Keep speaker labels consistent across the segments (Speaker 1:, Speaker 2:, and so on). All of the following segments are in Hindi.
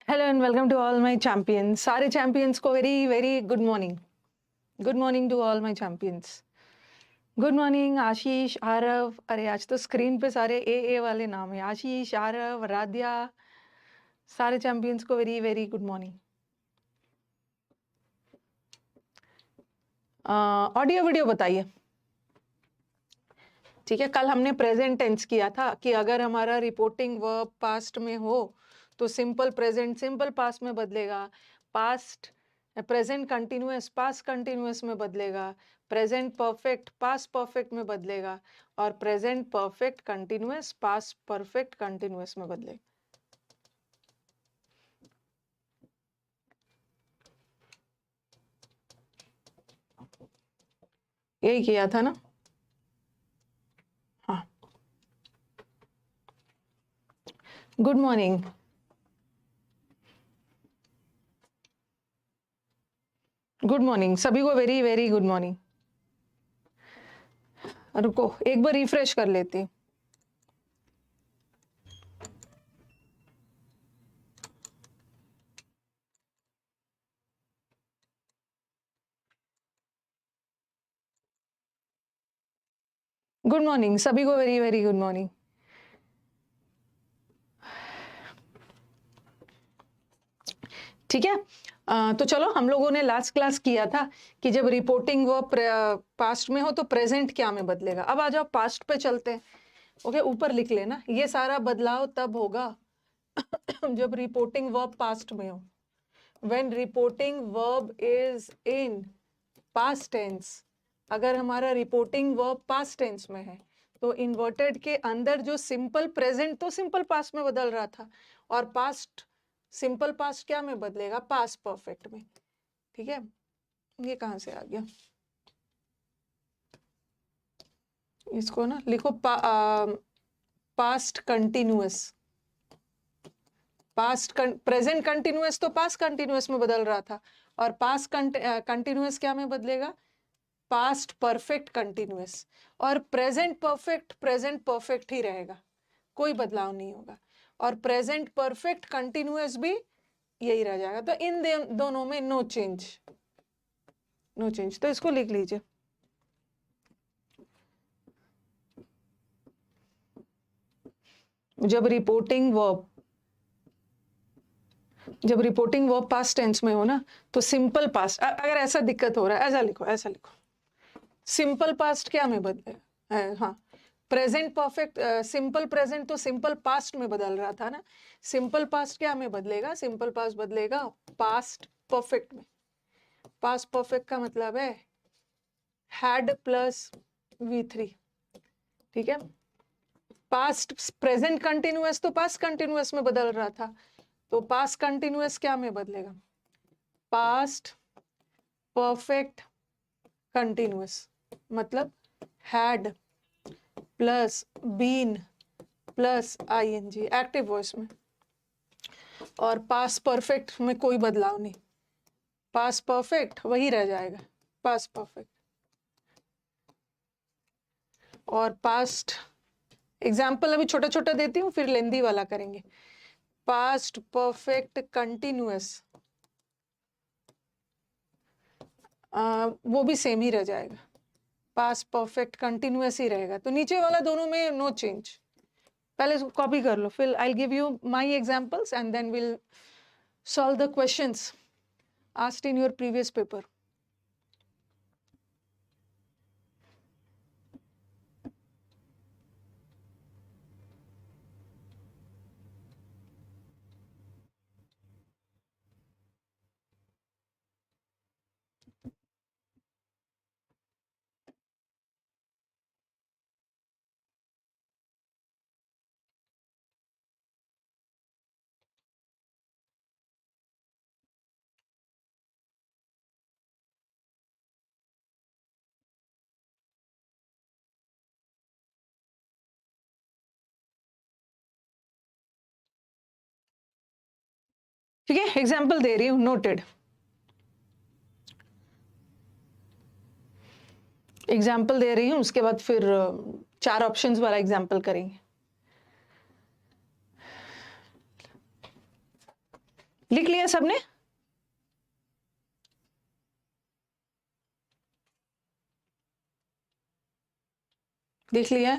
Speaker 1: Hello and welcome to all my champions. सारे चैंपियंस को very very good morning. Good morning to all my champions. Good morning Ashish, Aarav. अरे आज तो स्क्रीन पे सारे ए वाले नाम है। आशीष, आरव, राध्या, सारे चैंपियंस को very very good morning. Audio video बताइए। ठीक है, कल हमने प्रेजेंट टेंस किया था कि अगर हमारा रिपोर्टिंग वर्ब पास्ट में हो तो सिंपल प्रेजेंट सिंपल पास्ट में बदलेगा, past present continuous past continuous में बदलेगा, प्रेजेंट परफेक्ट पास्ट परफेक्ट में बदलेगा और present perfect continuous past perfect continuous में बदलेगा। यही किया था ना? हाँ, गुड मॉर्निंग। गुड मॉर्निंग सभी को, वेरी वेरी गुड मॉर्निंग। रुको एक बार रिफ्रेश कर लेती हूँ। गुड मॉर्निंग सभी को, वेरी वेरी गुड मॉर्निंग। ठीक है, तो चलो, हम लोगों ने लास्ट क्लास किया था कि जब रिपोर्टिंग वो पास्ट में हो तो प्रेजेंट क्या में बदलेगा। अब आ जाओ पास्ट पे चलते हैं। ओके, ऊपर लिख लेना, ये सारा बदलाव तब होगा जब रिपोर्टिंग वर्ब पास्ट में हो। When reporting verb is in past tense, अगर हमारा रिपोर्टिंग वर्ब पास्ट टेंस में है तो इन्वर्टेड के अंदर जो सिंपल प्रेजेंट तो सिंपल पास्ट में बदल रहा था और पास्ट सिंपल पास्ट क्या में बदलेगा, पास्ट परफेक्ट में। ठीक है, ये कहां से आ गया, इसको ना लिखो past continuous. Past present continuous तो पास्ट कंटिन्यूअस में बदल रहा था और पास्ट कंटिन्यूअस क्या में बदलेगा, पास्ट परफेक्ट कंटिन्यूअस। और प्रेजेंट परफेक्ट ही रहेगा, कोई बदलाव नहीं होगा। और प्रेजेंट परफेक्ट कंटिन्यूअस भी यही रह जाएगा। तो इन दोनों में नो चेंज, नो चेंज। तो इसको लिख लीजिए, जब रिपोर्टिंग वर्ब पास्ट टेंस में हो ना तो सिंपल पास्ट, अगर ऐसा दिक्कत हो रहा है ऐसा लिखो, ऐसा लिखो, सिंपल पास्ट क्या में बदले, हाँ, प्रेजेंट परफेक्ट सिंपल प्रेजेंट तो सिंपल पास्ट में बदल रहा था ना, सिंपल पास्ट क्या में बदलेगा, सिंपल पास्ट बदलेगा पास्ट परफेक्ट में। पास्ट परफेक्ट का मतलब है हैड प्लस V3। ठीक है, पास्ट प्रेजेंट कंटिन्यूअस तो पास्ट कंटिन्यूअस में बदल रहा था, तो पास्ट कंटिन्यूअस क्या में बदलेगा, पास्ट परफेक्ट कंटिन्यूअस, मतलब had plus been plus ING active voice में। और पास्ट परफेक्ट में कोई बदलाव नहीं, पास्ट परफेक्ट वही रह जाएगा, पास्ट परफेक्ट। और पास्ट एग्जाम्पल अभी छोटा छोटा देती हूँ, फिर लेंदी वाला करेंगे। पास्ट परफेक्ट कंटिन्यूअस वो भी सेम ही रह जाएगा, पास्ट परफेक्ट कंटिन्यूअस ही रहेगा। तो नीचे वाला दोनों में नो चेंज। पहले इसको कॉपी कर लो, फिर I give you my examples and then will solve the questions asked in your previous paper. ठीक है, एग्जाम्पल दे रही हूँ, नोटेड। एग्जाम्पल दे रही हूँ, उसके बाद फिर 4 ऑप्शंस वाला एग्जाम्पल करेंगे। लिख लिया सबने? देख लिया?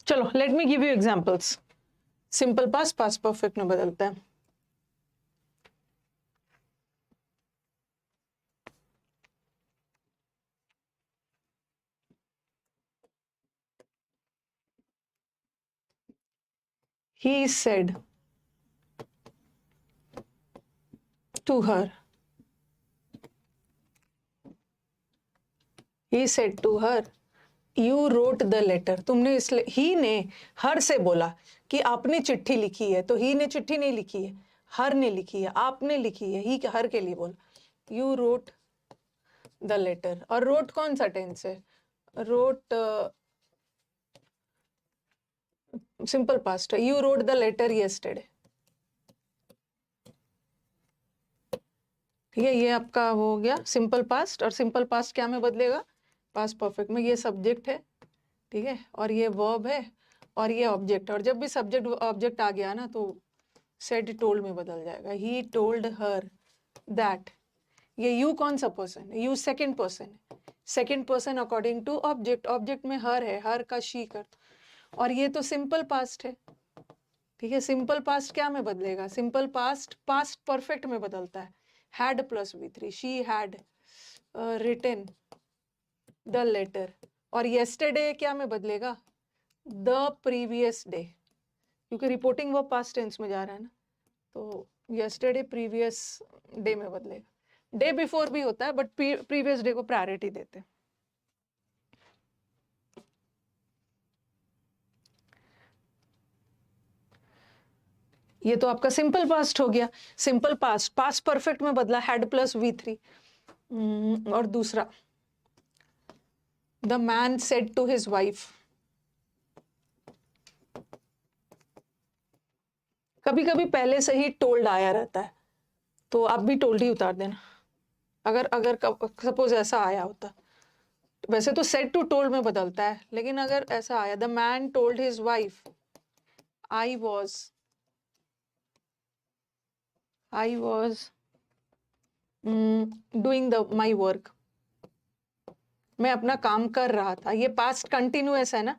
Speaker 1: चलो let me give you examples. Simple past past perfect में बदलता है. He said to her. He said to her, You wrote the letter. तुमने इसलिए ही ने हर से बोला कि आपने चिट्ठी लिखी है, तो ही ने चिट्ठी नहीं लिखी है, हर ने लिखी है, आपने लिखी है. ही हर के लिए बोला. You wrote the letter. और wrote कौन सा टेंस है? wrote सिंपल पास्ट है. You wrote the letter yesterday. ठीक है, ये आपका वो हो गया सिंपल पास्ट. और सिंपल पास्ट क्या में बदलेगा? पास्ट परफेक्ट में. ये सब्जेक्ट है, ठीक है, और ये वर्ब है, और ये ऑब्जेक्ट. और जब भी सब्जेक्ट ऑब्जेक्ट आ गया ना तो सेड टोल्ड में बदल जाएगा. He told her that. ये यू कौन सा पर्सन है? यू सेकंड पर्सन है. Second person according to object. Object में हर है, हर का शी कर. और ये तो सिंपल पास्ट है. ठीक है, सिंपल पास्ट क्या में बदलेगा? सिंपल पास्ट पास्ट परफेक्ट में बदलता है. Had plus V3. She had written the letter. और येस्टरडे क्या में बदलेगा? द प्रीवियस डे, क्योंकि रिपोर्टिंग वो पास्ट टेंस में जा रहा है ना, तो येस्टरडे प्रीवियस डे में बदलेगा. डे बिफोर भी होता है बट प्रीवियस डे को प्रायोरिटी देते हैं. ये तो आपका सिंपल पास्ट हो गया. सिंपल पास्ट पास्ट परफेक्ट में बदला, हैड प्लस V3. और दूसरा, the man said to his wife. कभी कभी पहले से ही टोल्ड आया रहता है, तो आप भी टोल्ड ही उतार देना. अगर अगर सपोज ऐसा आया होता, वैसे तो सेड टू टोल्ड में बदलता है, लेकिन अगर ऐसा आया, the man told his wife I was doing my work. मैं अपना काम कर रहा था. ये पास्ट कंटिन्यूअस है ना.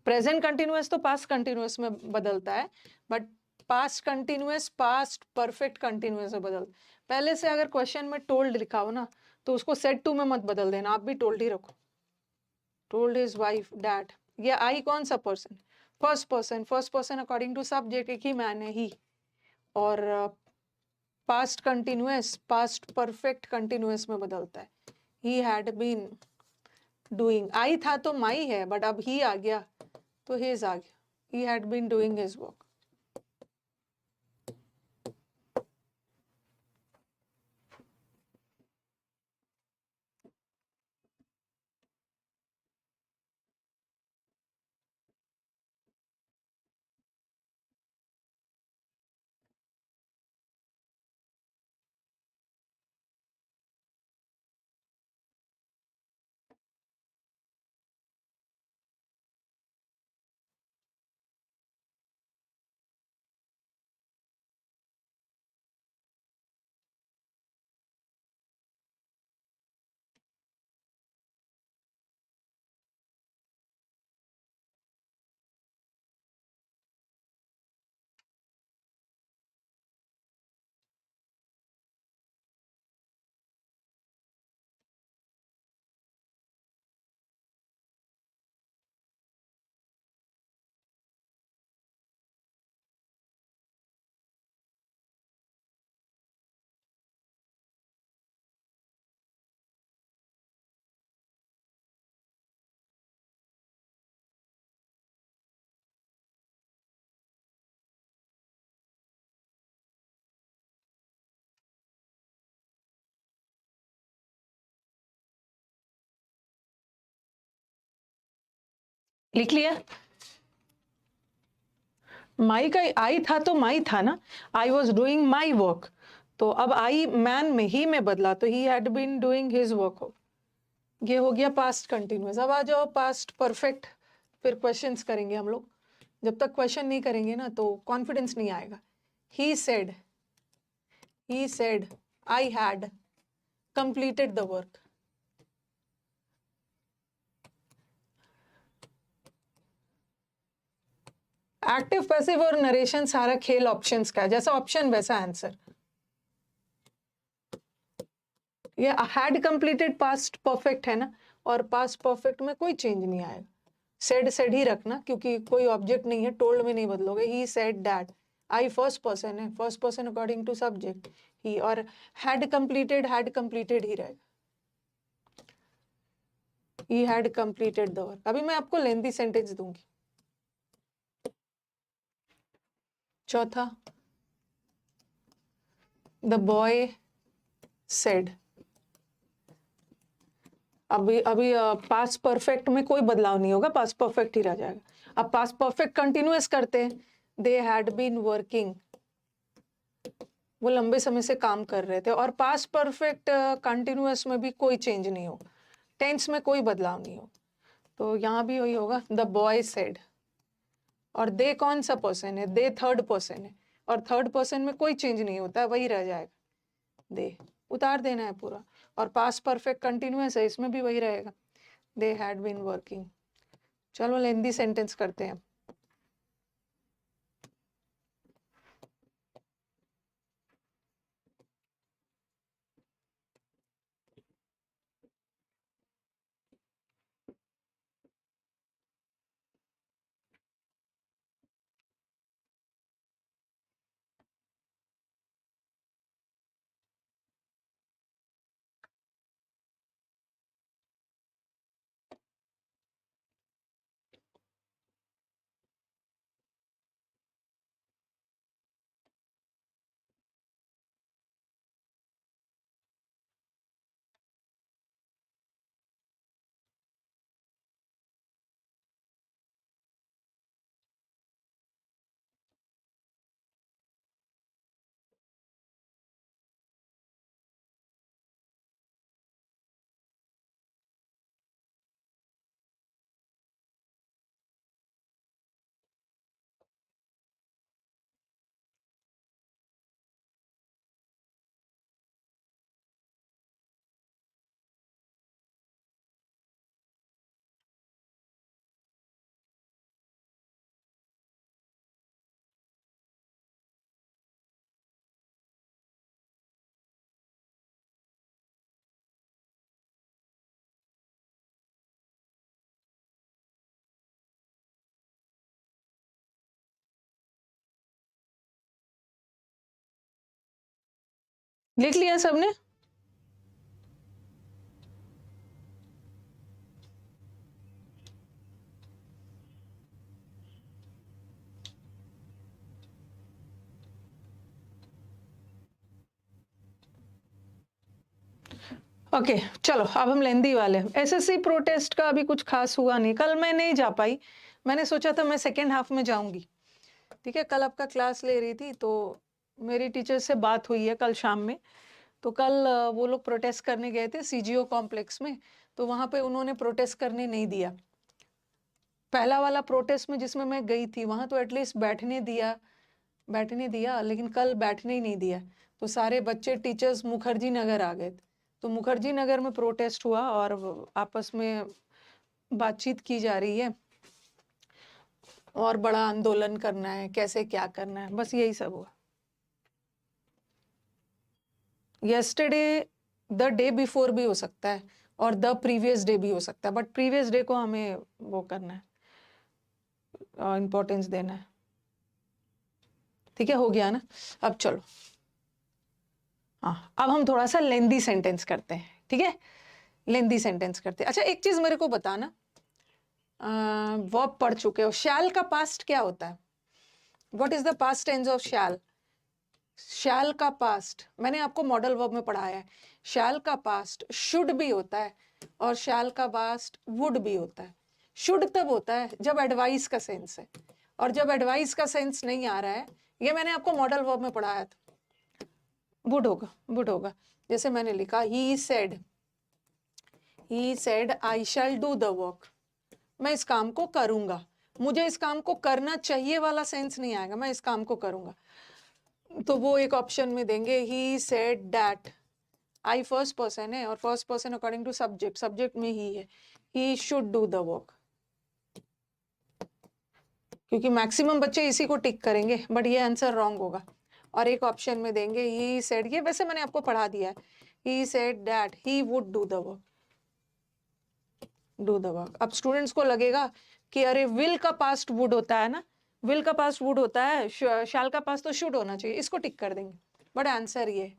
Speaker 1: प्रेजेंट कंटिन्यूअस तो पास्ट कंटिन्यूअस में बदलता है, but past continuous past perfect continuous में बदलता है. पहले से अगर क्वेश्चन में टोल्ड लिखा हो ना, तो उसको सेड टू में मत बदल देना, आप भी टोल्ड ही रखो. Told his wife that. ये आई कौन सा person? First person. First person according to subject एक ही मैन है, ही. और past continuous past perfect continuous में बदलता है. He had been doing. I था तो माई है, बट अब ही आ गया तो हिज आ गया. He had been doing his work. लिख लिया? माई का आई था तो माई था ना. I was doing my work, तो अब आई मैन में ही में बदला, तो he had been doing his work हो, ये हो गया पास्ट कंटिन्यूअस। अब आ जाओ पास्ट परफेक्ट, फिर क्वेश्चंस करेंगे हम लोग। जब तक क्वेश्चन नहीं करेंगे ना तो कॉन्फिडेंस नहीं आएगा। ही said I had completed the work. Active passive और नरेशन सारा खेल ऑप्शंस का है, जैसा ऑप्शन वैसा आंसर। ये हैड कंप्लीटेड पास्ट परफेक्ट है ना, और पास्ट परफेक्ट में कोई चेंज नहीं आएगा। सेड ही रखना, क्योंकि कोई ऑब्जेक्ट नहीं है, टोल्ड में नहीं बदलोगे। He said that, I first person है, first person according to subject he, और हैड कंप्लीटेड ही रहेगा। He had completed the work. अभी मैं आपको लेंथी सेंटेंस दूंगी। चौथा, द बॉय सेड। अभी पास्ट परफेक्ट में कोई बदलाव नहीं होगा, पास्ट परफेक्ट ही रह जाएगा। अब पास्ट परफेक्ट कंटिन्यूअस करते हैं। दे हैड बीन वर्किंग, वो लंबे समय से काम कर रहे थे। और पास्ट परफेक्ट कंटिन्यूअस में भी कोई चेंज नहीं हो, टेंस में कोई बदलाव नहीं हो, तो यहाँ भी वही होगा, द बॉय सेड। और दे कौन सा पर्सन है? दे थर्ड पर्सन है, और थर्ड पर्सन में कोई चेंज नहीं होता है, वही रह जाएगा। दे उतार देना है पूरा। और पास्ट परफेक्ट कंटिन्यूअस है, इसमें भी वही रहेगा, दे हैड बीन वर्किंग। चलो लेंदी सेंटेंस करते हैं। लिख लिया सबने? ओके चलो अब हम लेंदी वाले। एसएससी प्रोटेस्ट का अभी कुछ खास हुआ नहीं, कल मैं नहीं जा पाई, मैंने सोचा था मैं सेकेंड हाफ में जाऊंगी। ठीक है, कल आपका क्लास ले रही थी, तो मेरी टीचर से बात हुई है कल शाम में। तो कल वो लोग प्रोटेस्ट करने गए थे सीजीओ कॉम्प्लेक्स में, तो वहां पे उन्होंने प्रोटेस्ट करने नहीं दिया। पहला वाला प्रोटेस्ट में जिसमें मैं गई थी, वहां तो एटलीस्ट बैठने दिया, लेकिन कल बैठने ही नहीं दिया। तो सारे बच्चे टीचर्स मुखर्जी नगर आ गए थे, तो मुखर्जी नगर में प्रोटेस्ट हुआ और आपस में बातचीत की जा रही है, और बड़ा आंदोलन करना है, कैसे क्या करना है, बस यही सब हुआ। येस्टरडे द डे बिफोर भी हो सकता है, और द प्रीवियस डे भी हो सकता है, बट प्रीवियस डे को हमें वो करना है, इंपॉर्टेंस देना है। ठीक है, हो गया ना? अब चलो, हाँ अब हम थोड़ा सा लेंदी सेंटेंस करते हैं। ठीक है, लेंदी सेंटेंस करते हैं। अच्छा एक चीज मेरे को बताना, वर्ब पढ़ चुके हो, शैल का पास्ट क्या होता है? What is the past tense of shall? Shall का पास्ट मैंने आपको मॉडल वर्ब में पढ़ाया है। शैल का पास्ट शुड भी होता है, और शैल का पास्ट वुड भी होता है। शुड तब होता है जब एडवाइस का सेंस है, और जब एडवाइस का सेंस नहीं आ रहा है, ये मैंने आपको मॉडल वर्ब में पढ़ाया था। वुड होगा, वुड होगा। जैसे मैंने लिखा ही said I shall do the work, मैं इस काम को करूंगा, मुझे इस काम को करना चाहिए वाला सेंस नहीं आएगा, मैं इस काम को करूंगा। तो वो एक ऑप्शन में देंगे he said that, I first person है और first person according to subject, subject में ही है, he should do the work, क्योंकि मैक्सिमम बच्चे इसी को टिक करेंगे, बट ये आंसर रॉन्ग होगा। और एक ऑप्शन में देंगे ही सेड, ये वैसे मैंने आपको पढ़ा दिया है, ही said that he would do the work, do the work. अब स्टूडेंट्स को लगेगा कि अरे विल का पास्ट वुड होता है ना, विल का पास्ट वुड होता है, शैल का पास्ट तो शुड होना चाहिए, इसको टिक कर देंगे। बट आंसर ये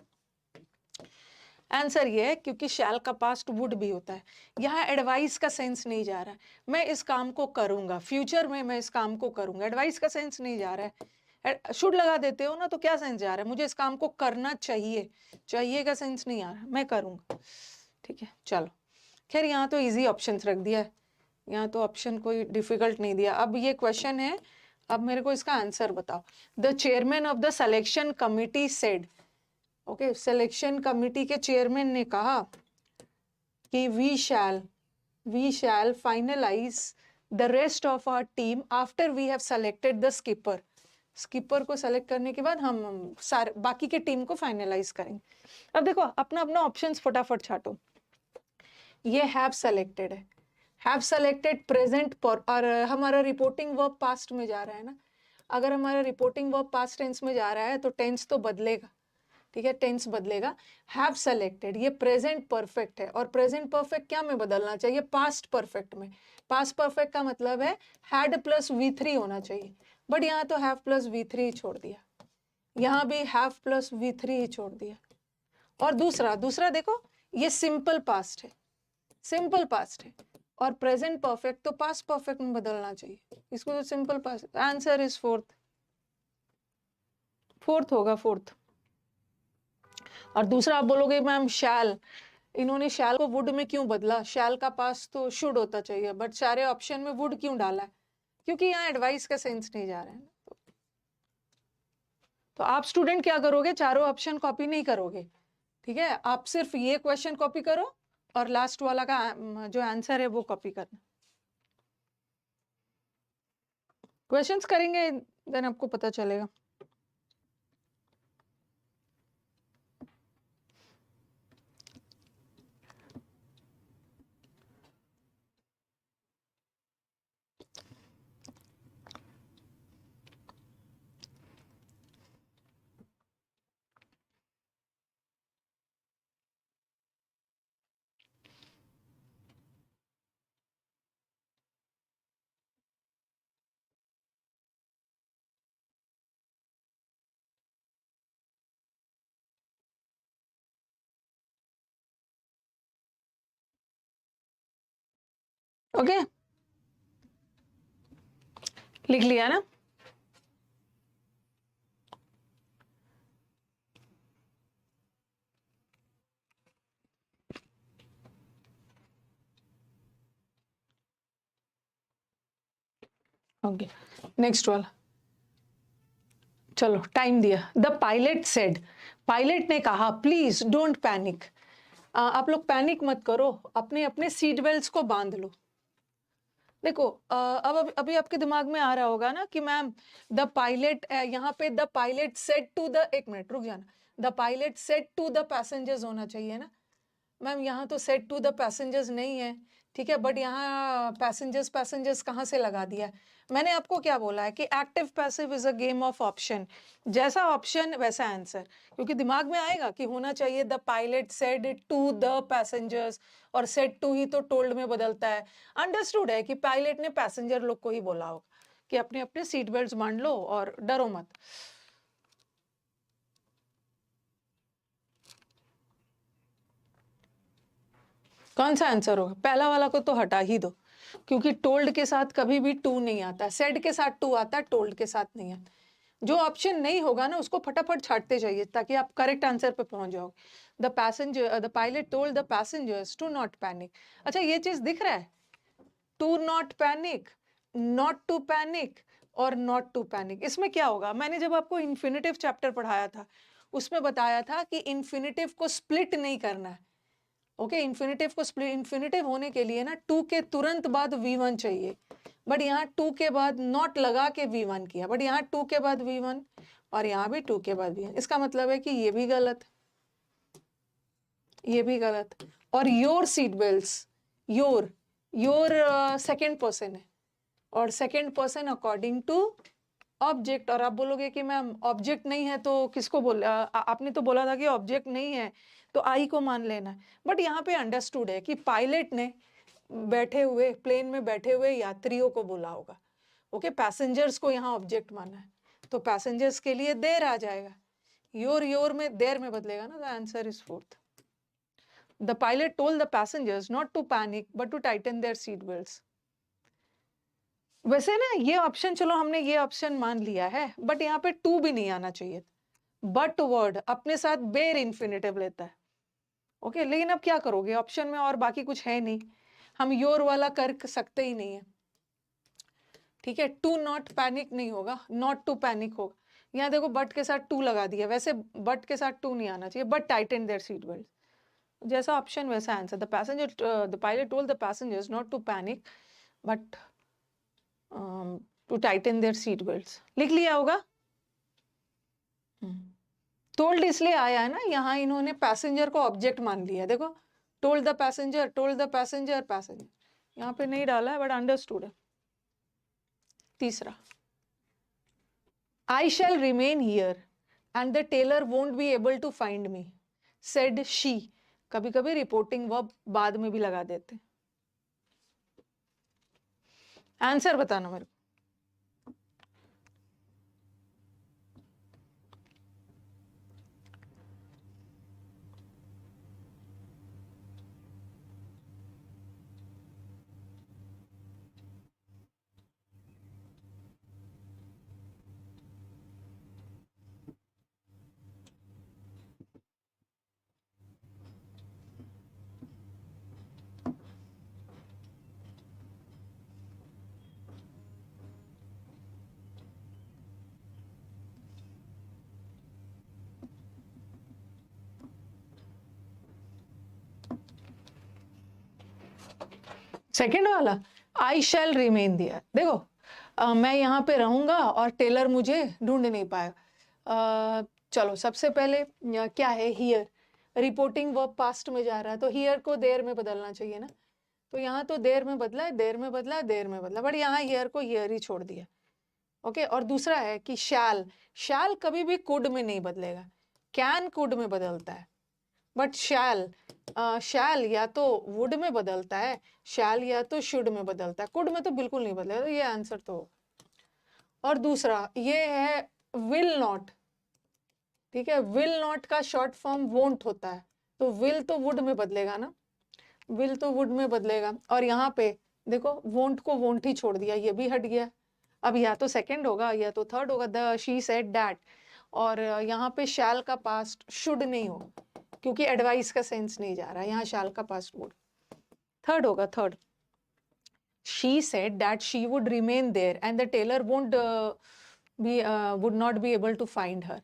Speaker 1: है क्योंकि शैल का पास्ट वुड भी होता है। यहाँ एडवाइस का सेंस नहीं जा रहा है, मैं इस काम को करूंगा, फ्यूचर में मैं इस काम को करूंगा, एडवाइस का सेंस नहीं जा रहा है। शुड लगा देते हो ना तो क्या सेंस जा रहा है, मुझे इस काम को करना चाहिए, चाहिए का सेंस नहीं आ रहा है, मैं करूंगा। ठीक है, चलो खैर यहाँ तो इजी ऑप्शन रख दिया है, यहाँ तो ऑप्शन कोई डिफिकल्ट नहीं दिया। अब ये क्वेश्चन है, अब मेरे को इसका आंसर बताओ। The chairman of the selection committee said, okay, selection committee के चेयरमैन ने कहा कि we shall finalise the rest of our team after we have selected the skipper, skipper को सेलेक्ट करने के बाद हम सारे बाकी के टीम को फाइनलाइज करेंगे। अब देखो अपना अपना ऑप्शंस फटाफट छाटो। ये हैव सेलेक्टेड है, हैव सेलेक्टेड प्रेजेंट पर, और हमारा रिपोर्टिंग वर्ब पास्ट में जा रहा है ना, अगर हमारा रिपोर्टिंग वर्ब पास्ट टेंस में जा रहा है तो टेंस तो बदलेगा, ठीक है, टेंस बदलेगा। हैव सेलेक्टेड ये प्रेजेंट परफेक्ट है, और प्रेजेंट परफेक्ट क्या में बदलना चाहिए, पास्ट परफेक्ट में। पास्ट परफेक्ट का मतलब है हैड प्लस V3 होना चाहिए, बट यहाँ तो हैव प्लस V3 ही छोड़ दिया, यहाँ भी हैव प्लस V3 ही छोड़ दिया। और दूसरा देखो, ये सिंपल पास्ट है, सिंपल पास्ट है, और प्रेजेंट परफेक्ट तो पास्ट परफेक्ट में बदलना चाहिए, इसको तो simple past. Answer is fourth होगा, फोर्थ। और दूसरा आप बोलोगे मैम शैल, इन्होंने शैल को वुड में क्यों बदला, शैल का पास तो शुड होता चाहिए, बट सारे ऑप्शन में वुड क्यों डाला है, क्योंकि यहाँ एडवाइस का सेंस नहीं जा रहा है। तो आप स्टूडेंट क्या करोगे, चारों ऑप्शन कॉपी नहीं करोगे, ठीक है, आप सिर्फ ये क्वेश्चन कॉपी करो और लास्ट वाला का जो आंसर है वो कॉपी करना। क्वेश्चंस करेंगे देन आपको पता चलेगा। ओके, लिख लिया ना। ओके, नेक्स्ट वाला, चलो टाइम दिया। द पायलट सेड, पायलट ने कहा प्लीज डोंट पैनिक, आप लोग पैनिक मत करो, अपने अपने सीट बेल्ट्स को बांध लो। देखो अब अभी आपके दिमाग में आ रहा होगा ना कि मैम द पायलट, यहाँ पे the pilot said to the, एक मिनट रुक जाना, the pilot said to the passengers होना चाहिए ना मैम, यहाँ तो सेड टू द पैसेंजर्स नहीं है, ठीक है, बट यहाँ पैसेंजर्स कहाँ से लगा दिया है। मैंने आपको क्या बोला है कि active passive is a game of option, जैसा ऑप्शन वैसा आंसर, क्योंकि दिमाग में आएगा कि होना चाहिए the pilot said to the passengers, और सेड टू ही तो टोल्ड में बदलता है। अंडरस्टूड है कि पायलट ने पैसेंजर लोग को ही बोला होगा कि अपने अपने सीट बेल्ट बांध लो और डरो मत। कौन सा आंसर होगा, पहला वाला को तो हटा ही दो, क्योंकि टोल्ड के साथ कभी भी टू नहीं आता, सेड के साथ टू आता है, टोल्ड के साथ नहीं आता। जो ऑप्शन नहीं होगा ना उसको फटाफट छाटते जाइए ताकि आप करेक्ट आंसर पे पहुंच जाओगे। The pilot told the passengers to not panic. अच्छा ये चीज दिख रहा है, to not panic, not to panic और नॉट टू पैनिक, इसमें क्या होगा, मैंने जब आपको इन्फिनेटिव चैप्टर पढ़ाया था उसमें बताया था कि इन्फिनिटिव को स्प्लिट नहीं करना है। ओके, इन्फिनिटिव को स्प्लिट, इन्फिनिटिव होने के लिए ना 2 के तुरंत बाद V1 चाहिए, बट यहाँ 2 के बाद नॉट लगा के V1 किया, बट यहाँ 2 के बाद V1 और यहाँ भी 2 के बाद V1। इसका मतलब है कि ये भी गलत, ये भी गलत। और your seat belts, your second person है, और second person according to object. और आप बोलोगे कि मैम ऑब्जेक्ट नहीं है तो किसको बोल, आपने तो बोला था कि ऑब्जेक्ट नहीं है तो आई को मान लेना है। बट यहाँ पे अंडरस्टूड है कि पायलट ने बैठे हुए प्लेन में बैठे हुए यात्रियों को बोला होगा। ओके, पैसेंजर्स को यहाँ ऑब्जेक्ट माना है, तो पैसेंजर्स के लिए देर आ जाएगा, योर में देर में बदलेगा ना। The answer is fourth. The pilot told the passengers not to panic but to tighten their seat belts. वैसे ना ये ऑप्शन, चलो हमने ये ऑप्शन मान लिया है, बट यहाँ पे टू भी नहीं आना चाहिए। बट वर्ड अपने साथ बेर इन्फिनिटिव लेता है। ओके, लेकिन अब क्या करोगे, ऑप्शन में और बाकी कुछ है नहीं, हम योर वाला कर सकते ही नहीं है। ठीक है, टू नॉट पैनिक नहीं होगा, नॉट टू पैनिक होगा। यहाँ देखो बट के साथ टू लगा दिया, वैसे बट के साथ टू नहीं आना चाहिए, but tighten their seat belt. जैसा ऑप्शन वैसा answer. The pilot told the passengers not to panic but to tighten their seat belts. लिख लिया होगा। टोल्ड इसलिए आया है ना, यहाँ इन्होंने पैसेंजर को ऑब्जेक्ट मान लिया। देखो, told the passenger, told the passenger, passenger यहाँ पे नहीं डाला है, बट अंडरस्टूड है। तीसरा, I shall remain here and the tailor won't be able to find me said she. कभी कभी रिपोर्टिंग वर्ब बाद में भी लगा देते। आंसर बताना मेरे को। सेकेंड वाला, आई शैल रिमेन दिया। देखो मैं यहाँ पे रहूंगा और टेलर मुझे ढूंढ नहीं पाएगा। चलो सबसे पहले क्या है, हियर, रिपोर्टिंग वर्ब पास्ट में जा रहा है, तो हियर को देर में बदलना चाहिए ना। तो यहाँ तो देर में बदला है, देर में बदला है, देर में बदला, बट यहाँ हियर को हियर ही छोड़ दिया। ओके, और दूसरा है कि शैल, शैल कभी भी कुड में नहीं बदलेगा, कैन कुड में बदलता है, बट शैल या तो वुड में बदलता है, शैल या तो शुड में बदलता है, कुड में तो बिल्कुल नहीं बदलेगा। तो ये आंसर तो। और दूसरा ये है विल नॉट। ठीक है, विल नॉट का शॉर्ट फॉर्म वोंट होता है, तो विल तो वुड में बदलेगा ना, विल तो वुड में बदलेगा। और यहाँ पे देखो वोंट को वोंट ही छोड़ दिया, ये भी हट गया। अब या तो सेकंड होगा या तो थर्ड होगा, द शी सेड दैट। और यहाँ पे शैल का पास्ट शुड नहीं हो, क्योंकि एडवाइस का सेंस नहीं जा रहा, यहाँ शैल का पास्ट वुड। थर्ड होगा, third. She said that she would remain there and the tailor would not be able to find her.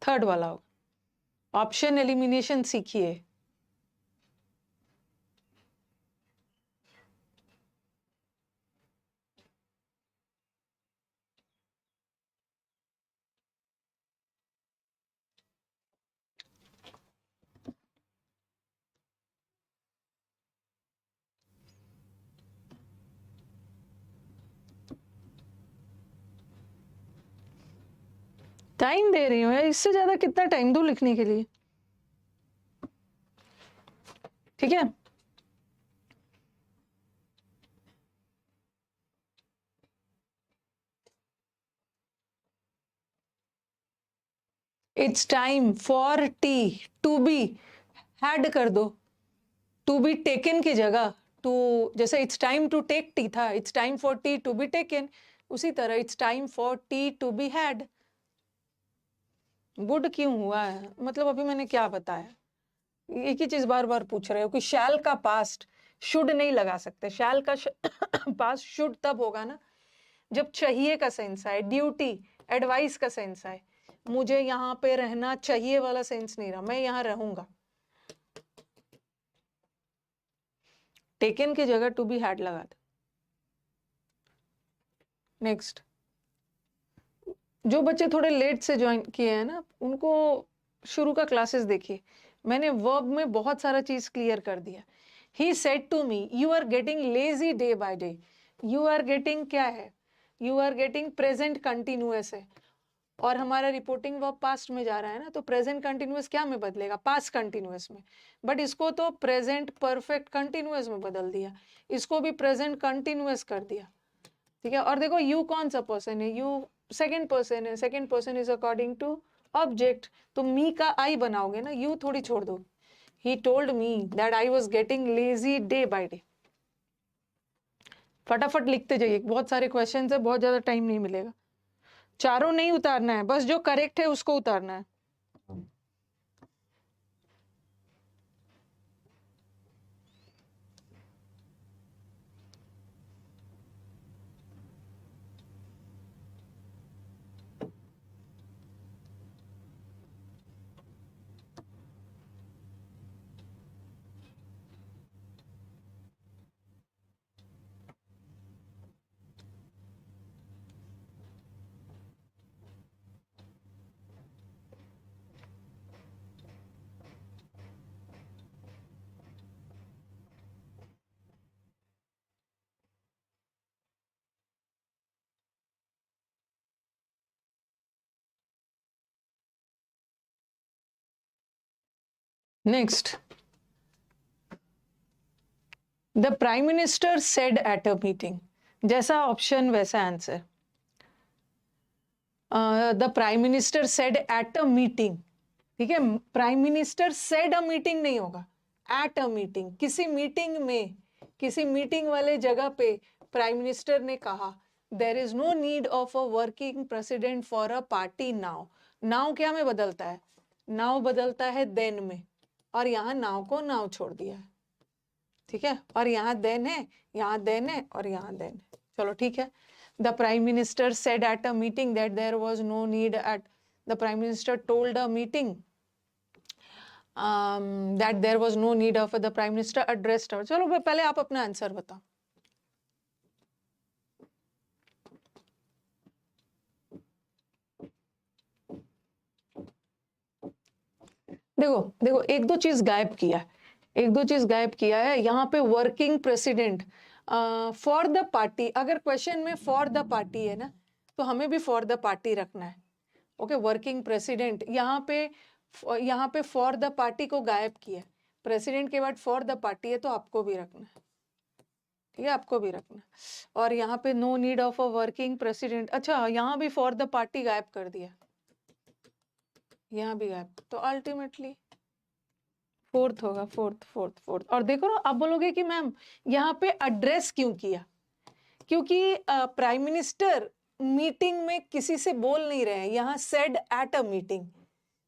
Speaker 1: Third वाला होगा। ऑप्शन एलिमिनेशन सीखिए। टाइम दे रही हूँ, इससे ज्यादा कितना टाइम दूं लिखने के लिए। ठीक है, it's time for tea to be, had कर दो, टू बी टेकन की जगह टू, जैसे it's time to take tea था, it's time for tea to be taken, उसी तरह it's time for tea to be had. Would क्यों हुआ है, मतलब अभी मैंने क्या बताया, एक ही चीज बार बार पूछ रहे हो कि शैल का पास्ट शुड नहीं लगा सकते। शैल का पास्ट शुड तब होगा ना जब चाहिए का सेंस आए, ड्यूटी, एडवाइस का सेंस है, मुझे यहाँ पे रहना चाहिए वाला सेंस नहीं रहा, मैं यहाँ रहूंगा। टेकन की जगह टू बी हैड लगा दे। नेक्स्ट, जो बच्चे थोड़े लेट से ज्वाइन किए हैं ना, उनको शुरू का क्लासेस देखिए, मैंने वर्ब में बहुत सारा चीज क्लियर कर दिया। He said to me, you are getting lazy day by day. You are getting क्या है, you are getting present continuous है, और हमारा रिपोर्टिंग वर्ब पास्ट में जा रहा है ना, तो प्रेजेंट कंटिन्यूअस क्या में बदलेगा, पास्ट कंटिन्यूअस में। बट इसको तो प्रेजेंट परफेक्ट कंटिन्यूअस में बदल दिया, इसको भी प्रेजेंट कंटिन्यूअस कर दिया, ठीक है। और देखो यू कौन सा पर्सन है, यू सेकेंड पर्सन है, second person is according to object, तो मी का आई बनाओगे ना, यू थोड़ी छोड़ दो। He told me that I was getting lazy day by day. फटाफट लिखते जाइए, बहुत सारे क्वेश्चन है, बहुत ज्यादा टाइम नहीं मिलेगा। चारों नहीं उतारना है, बस जो करेक्ट है उसको उतारना है। Next, the prime minister said at a meeting, जैसा ऑप्शन वैसा answer. The prime minister said at a meeting, ठीक है, prime minister said a meeting नहीं होगा, एट अ मीटिंग, किसी मीटिंग में, किसी मीटिंग वाले जगह पे प्राइम मिनिस्टर ने कहा there is no need of a working president for a party now. Now क्या में बदलता है, नाउ बदलता है देन में, और यहाँ नाउ को नाउ छोड़ दिया है, ठीक है, और यहाँ देन है, यहाँ देन है, और यहाँ देन है। चलो ठीक है। The prime minister said at a meeting that there was no need at, the prime minister told a meeting that there was no need of the prime minister addressed her। चलो पहले आप अपना आंसर बताओ। देखो देखो, एक दो चीज गायब किया है, एक दो चीज गायब किया है यहाँ पे, working president for the party. अगर क्वेश्चन में फॉर द पार्टी है ना, तो हमें भी फॉर द पार्टी रखना है। ओके, वर्किंग प्रेसिडेंट, यहाँ पे फॉर द पार्टी को गायब किया है, प्रेसिडेंट के बाद फॉर द पार्टी है, तो आपको भी रखना है, ठीक है, आपको भी रखना। और यहाँ पे no need of a working president, अच्छा यहाँ भी फॉर द पार्टी गायब कर दिया, यहाँ भी गायब, तो अल्टीमेटली फोर्थ होगा, फोर्थ फोर्थ फोर्थ। और देखो ना, आप बोलोगे कि मैम यहाँ पे एड्रेस क्यों किया, क्योंकि प्राइम मिनिस्टर मीटिंग में किसी से बोल नहीं रहे हैं, यहाँ said at a meeting,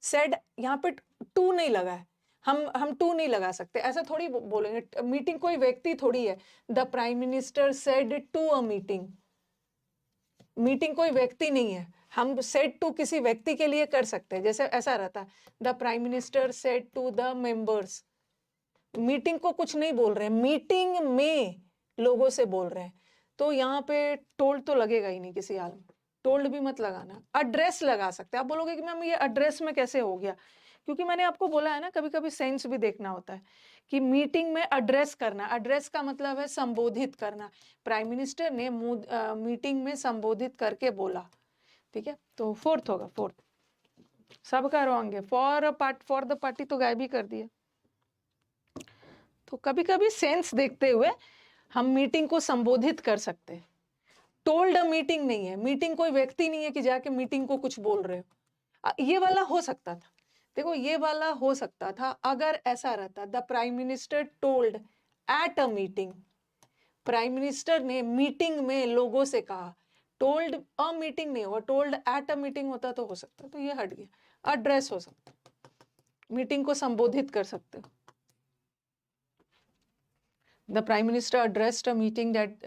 Speaker 1: said यहाँ पे टू नहीं लगा है, हम टू नहीं लगा सकते, ऐसा थोड़ी बोलेंगे, मीटिंग कोई व्यक्ति थोड़ी है। The prime minister said to a meeting, meeting कोई व्यक्ति नहीं है, हम सेड टू किसी व्यक्ति के लिए कर सकते हैं, जैसे ऐसा रहता है, the prime minister said to the members, meeting को कुछ नहीं बोल रहे हैं, मीटिंग में लोगों से बोल रहे हैं, तो यहाँ पे टोल्ड तो लगेगा ही नहीं किसी हाल में, टोल्ड भी मत लगाना, एड्रेस लगा सकते हैं। आप बोलोगे कि मैम ये एड्रेस में कैसे हो गया, क्योंकि मैंने आपको बोला है ना, कभी कभी सेंस भी देखना होता है कि मीटिंग में एड्रेस करना, एड्रेस का मतलब है संबोधित करना, प्राइम मिनिस्टर ने मीटिंग में संबोधित करके बोला, ठीक है, तो फोर्थ होगा, फोर्थ। सबका रॉन्ग है, फॉर द पार्टी तो गायब ही कर दिया। तो कभी कभी सेंस देखते हुए हम मीटिंग को संबोधित कर सकते हैं। टोल्ड अ मीटिंग नहीं है, मीटिंग कोई व्यक्ति नहीं है कि जाके मीटिंग को कुछ बोल रहे हो। ये वाला हो सकता था, देखो ये वाला हो सकता था अगर ऐसा रहता, the prime minister told eight a meeting, prime minister ने मीटिंग में लोगों से कहा, टोल्ड अ मीटिंग नहीं होगा, टोल्ड एट अ मीटिंग होता तो हो सकता, तो ये हट गया। एड्रेस हो सकता, मीटिंग को संबोधित कर सकते हो। The Prime Minister addressed a meeting that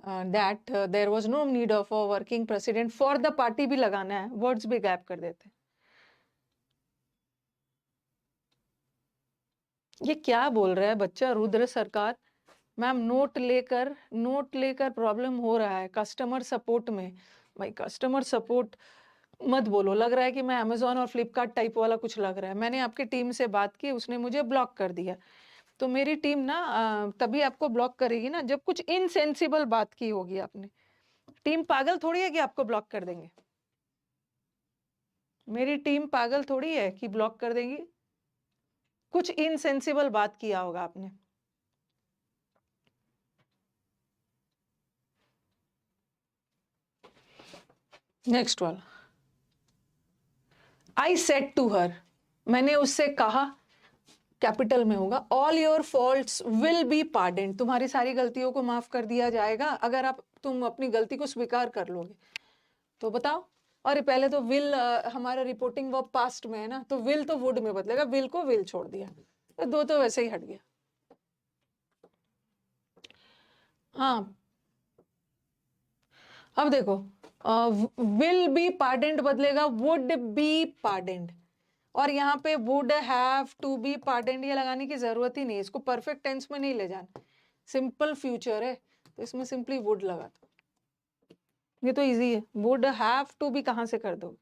Speaker 1: that there was no need of a working president for the party भी लगाना है, वर्ड्स भी गैप कर देते हैं। ये क्या बोल रहा है बच्चा? रुद्र सरकार मैम नोट लेकर प्रॉब्लम हो रहा है कस्टमर सपोर्ट में। भाई कस्टमर सपोर्ट मत बोलो, लग रहा है कि मैं अमेजोन और फ्लिपकार्ट टाइप वाला कुछ लग रहा है। मैंने आपकी टीम से बात की, उसने मुझे ब्लॉक कर दिया। तो मेरी टीम ना तभी आपको ब्लॉक करेगी ना जब कुछ इनसेंसिबल बात की होगी आपने। टीम पागल थोड़ी है कि आपको ब्लॉक कर देंगे। मेरी टीम पागल थोड़ी है कि ब्लॉक कर देंगी। कुछ इनसेंसिबल बात किया होगा आपने। नेक्स्ट वाला, आई सेड टू हर, मैंने उससे कहा, कैपिटल में होगा, all your faults will be pardoned, तुम्हारी सारी गलतियों को माफ कर दिया जाएगा अगर तुम अपनी गलती को स्वीकार कर लोगे। तो बताओ। और पहले तो विल हमारा रिपोर्टिंग वर्ब पास्ट में है ना, तो विल तो वुड में बदलेगा, विल को विल छोड़ दिया, तो दो तो वैसे ही हट गया। हाँ अब देखो, विल बी पार्डेंड बदलेगा वुड बी पार्डेंड, और यहाँ पे वुड हैव टू बी पार्डेंड ये लगाने की जरूरत ही नहीं, इसको परफेक्ट टेंस में नहीं ले जाना, सिंपल फ्यूचर है तो इसमें सिंपली वुड लगा दो। ये तो इजी है, वुड हैव टू बी कहां से कर दो।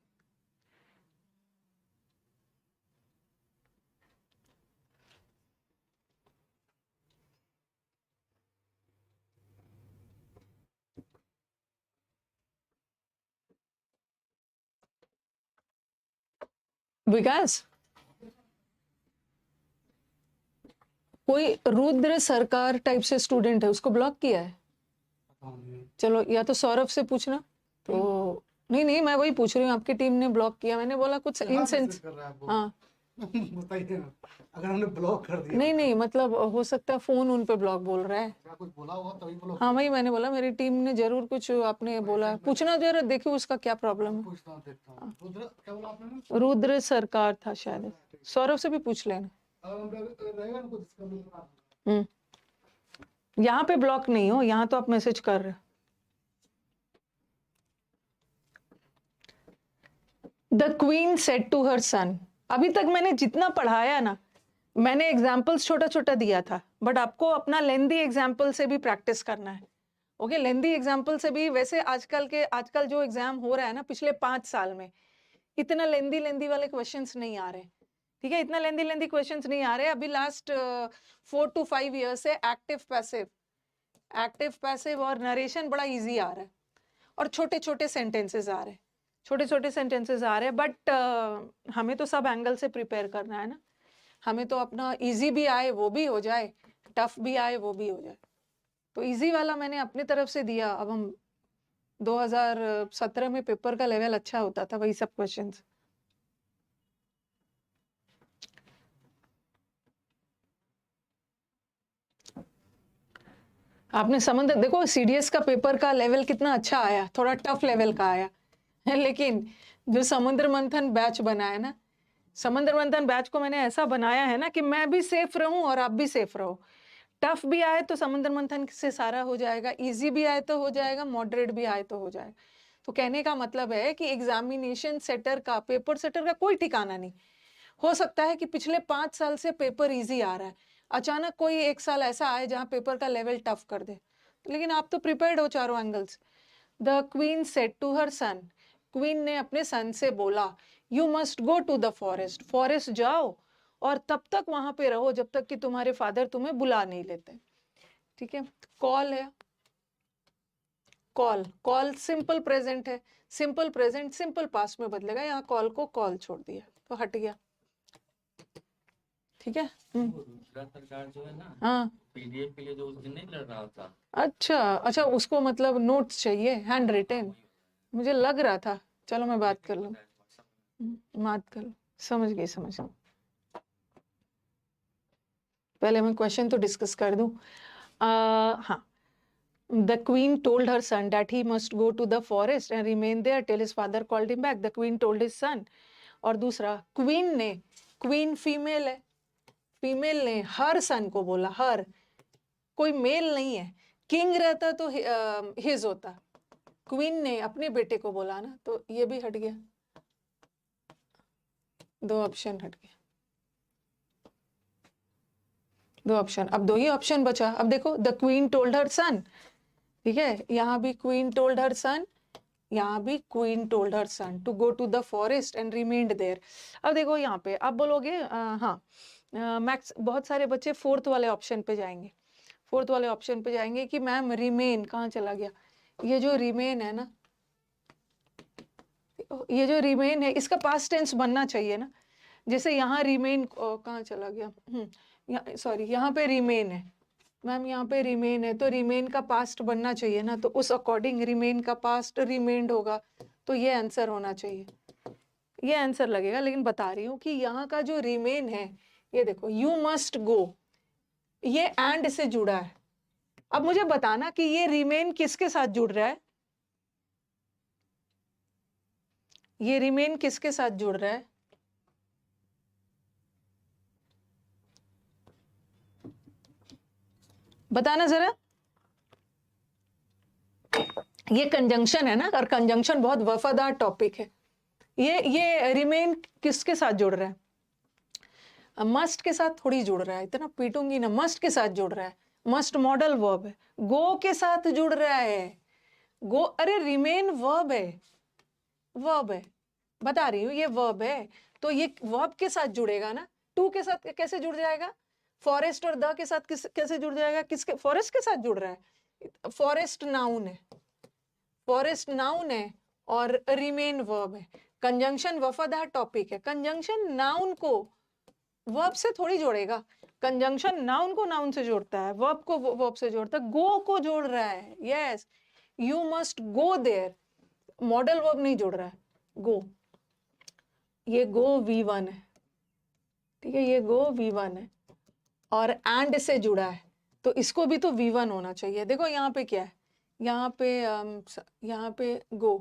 Speaker 1: विकास, कोई रुद्र सरकार टाइप से स्टूडेंट है, उसको ब्लॉक किया है? चलो या तो सौरभ से पूछना। तो नहीं मैं वही पूछ रही हूँ, आपकी टीम ने ब्लॉक किया, मैंने बोला कुछ इनसेंस। हाँ
Speaker 2: बताइए ना, अगर हमने ब्लॉक कर दिया
Speaker 1: नहीं मतलब हो सकता है फोन उन पे ब्लॉक बोल रहा है।
Speaker 2: क्या कुछ बोला होगा तभी ब्लॉक।
Speaker 1: हाँ वही मैंने बोला मेरी टीम ने जरूर कुछ आपने बोला, पूछना जरा, देखियो उसका क्या प्रॉब्लम है।
Speaker 2: पूछता हूँ, देखता हूँ। रुद्र क्या बोला आपने?
Speaker 1: रुद्र सरकार था शायद, सौरभ से भी पूछ लेना।
Speaker 2: रहेगा ना कुछ इसका।
Speaker 1: यहाँ पे ब्लॉक नहीं हो, यहाँ तो आप मैसेज कर रहे हो। The queen said to her son, अभी तक मैंने जितना पढ़ाया ना, मैंने एग्जाम्पल्स छोटा छोटा दिया था, बट आपको अपना लेंदी एग्जाम्पल से भी प्रैक्टिस करना है। ओके, लेंदी एग्जाम्पल से भी, वैसे आजकल जो एग्जाम हो रहा है ना पिछले 5 साल में, इतना लेंदी वाले क्वेश्चंस नहीं आ रहे। ठीक है, इतना लेंदी क्वेश्चंस नहीं आ रहे। अभी लास्ट 4 to 5 ईयर से एक्टिव पैसिव और नरेशन बड़ा इजी आ रहा है, और छोटे छोटे सेंटेंसेस आ रहे हैं, बट हमें तो सब एंगल से प्रिपेयर करना है ना। हमें तो अपना इजी भी आए वो भी हो जाए, टफ भी आए वो भी हो जाए। तो इजी वाला मैंने अपनी तरफ से दिया। अब हम 2017 में पेपर का लेवल अच्छा होता था, वही सब क्वेश्चंस। आपने समंदर देखो, सीडीएस का पेपर का लेवल कितना अच्छा आया, थोड़ा टफ लेवल का आया लेकिन जो समुद्र मंथन बैच बना है ना, समुद्र मंथन बैच को मैंने ऐसा बनाया है ना कि मैं भी सेफ रहूं और आप भी सेफ रहो। टफ भी आए तो समुद्र मंथन से सारा हो जाएगा, इजी भी आए तो हो जाएगा, मॉडरेट भी आए तो हो जाएगा। तो कहने का मतलब है कि एग्जामिनेशन सेटर का, पेपर सेटर का कोई ठिकाना नहीं। हो सकता है कि पिछले 5 साल से पेपर इजी आ रहा है, अचानक कोई एक साल ऐसा आए जहां पेपर का लेवल टफ कर दे, लेकिन आप तो प्रिपेयर्ड हो चारों angles. The queen said to her son, queen ने अपने सन से बोला, you must go to the forest, forest जाओ और तब तक वहां पे रहो जब तक कि तुम्हारे फादर तुम्हें बुला नहीं लेते। ठीक है, कॉल है, कॉल सिंपल प्रेजेंट है, सिंपल प्रेजेंट सिंपल पास्ट में बदलेगा, यहाँ कॉल को कॉल छोड़ दिया तो हट गया। ठीक है।
Speaker 3: दूसरा सरकार जो है ना,
Speaker 1: हाँ
Speaker 3: पीडीएफ के लिए जो उस दिन नहीं लड़ रहा था,
Speaker 1: अच्छा उसको मतलब नोट्स चाहिए हैंड रिटेन, मुझे लग रहा था। चलो मैं बात कर लूँ, समझ गई। पहले मैं क्वेश्चन तो डिस्कस कर दूं। हाँ, the queen told her son that he must go to the forest and remain there till his father called him back. The queen told his son. और दूसरा, क्वीन फीमेल है, फीमेल ने हर सन को बोला, हर कोई मेल नहीं है, किंग रहता तो हिज होता, क्वीन ने अपने बेटे को बोला ना, तो ये भी हट गया, 2 ऑप्शन हट गया, 2 ऑप्शन, अब 2 ही ऑप्शन बचा। अब देखो, द क्वीन टोल्ड हर सन, ठीक है, यहाँ भी क्वीन टोल्ड हर सन, यहाँ भी queen told her son to go to the forest and remained there. अब देखो यहाँ पे आप बोलोगे हाँ, मैक्स बहुत सारे बच्चे 4th वाले ऑप्शन पे जाएंगे, 4th वाले ऑप्शन पे जाएंगे कि मैम रिमेन कहाँ चला गया, ये जो रिमेन है ना, ये जो रिमेन है इसका पास्ट टेंस बनना चाहिए ना, जैसे यहाँ रिमेन कहाँ चला गया, सॉरी यहाँ पे रिमेन है मैम, यहाँ पे रिमेन है तो रिमेन का पास्ट बनना चाहिए ना, तो उस अकॉर्डिंग रिमेन का पास्ट रिमेन्ड होगा, तो ये आंसर होना चाहिए, ये आंसर लगेगा। लेकिन बता रही हूँ कि यहाँ का जो रिमेन है, ये देखो यू मस्ट गो, ये एंड से जुड़ा है। अब मुझे बताना कि ये रिमेन किसके साथ जुड़ रहा है, ये रिमेन किसके साथ जुड़ रहा है, बताना जरा। ये कंजंक्शन है ना, और कंजंक्शन बहुत वफादार टॉपिक है। ये रिमेन किसके साथ जुड़ रहा है, मस्ट के साथ थोड़ी जुड़ रहा है, इतना पीटूंगी ना, मस्ट के साथ जुड़ रहा है, मस्ट मॉडल वर्ब है, गो के साथ जुड़ रहा है, गो, अरे रिमेन वर्ब है, वर्ब है, बता रही हूँ ये वर्ब है, तो ये वर्ब के साथ जुड़ेगा ना, टू के साथ कैसे जुड़ जाएगा, फॉरेस्ट और द के साथ कैसे जुड़ जाएगा, किसके, फॉरेस्ट के साथ जुड़ रहा है, फॉरेस्ट नाउन है, फॉरेस्ट नाउन है और रिमेन वर्ब है, कंजंक्शन वफादार टॉपिक है, कंजंक्शन नाउन को वर्ब से थोड़ी जोड़ेगा, कंजंक्शन नाउन को नाउन से जोड़ता है, वर्ब को वर्ब से जोड़ता है, गो को जोड़ रहा है, yes you must go there, modal verb नहीं जोड़ रहा है, गो, ये गो V1 है, ठीक है, ये गो V1 है और एंड से जुड़ा है, तो इसको भी तो V1 होना चाहिए। देखो यहाँ पे क्या है, यहाँ पे गो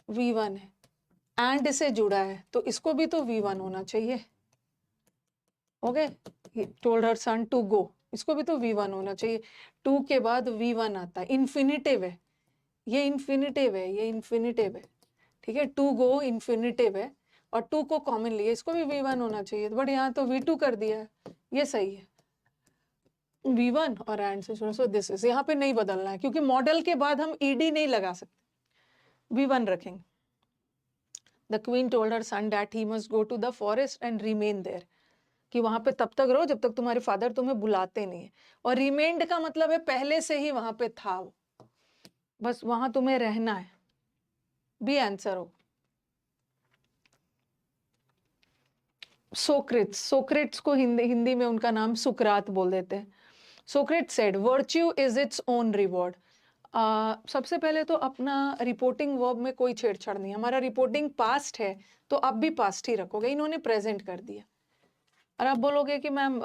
Speaker 1: V1 है, एंड से जुड़ा है, तो इसको भी तो V1 होना चाहिए, okay, told her son to go, इसको भी तो V1 होना चाहिए, 2 के बाद V1 आता है, इन्फिनिटिव है, ये इन्फिनिटिव है, ये इन्फिनिटिव है, ठीक है, टू गो इन्फिनिटिव है और 2 को कॉमन लिया, इसको भी V1 होना चाहिए, बट यहाँ तो V2 कर दिया है, ये सही है, V1 और एंड से जुड़ा, सो दिस इज, यहाँ पे नहीं बदलना है क्योंकि मॉडल के बाद हम ed नहीं लगा सकते, V1 रखेंगे। The queen told her son that he must go to the forest and remain there, कि वहां पे तब तक रहो जब तक तुम्हारे फादर तुम्हें बुलाते नहीं है, और रिमेन्ड का मतलब है पहले से ही वहां पे था वो, बस वहां तुम्हें रहना है, भी आंसर हो। सोक्रेट्स, सोक्रेट्स को हिंदी में उनका नाम सुकरात बोल देते हैं। Socrates said virtue is its own reward. सबसे पहले तो अपना रिपोर्टिंग वर्ब में कोई छेड़छाड़ नहीं, हमारा रिपोर्टिंग पास्ट है तो आप भी पास्ट ही रखोगे, इन्होंने प्रेजेंट कर दिया, और आप बोलोगे कि मैम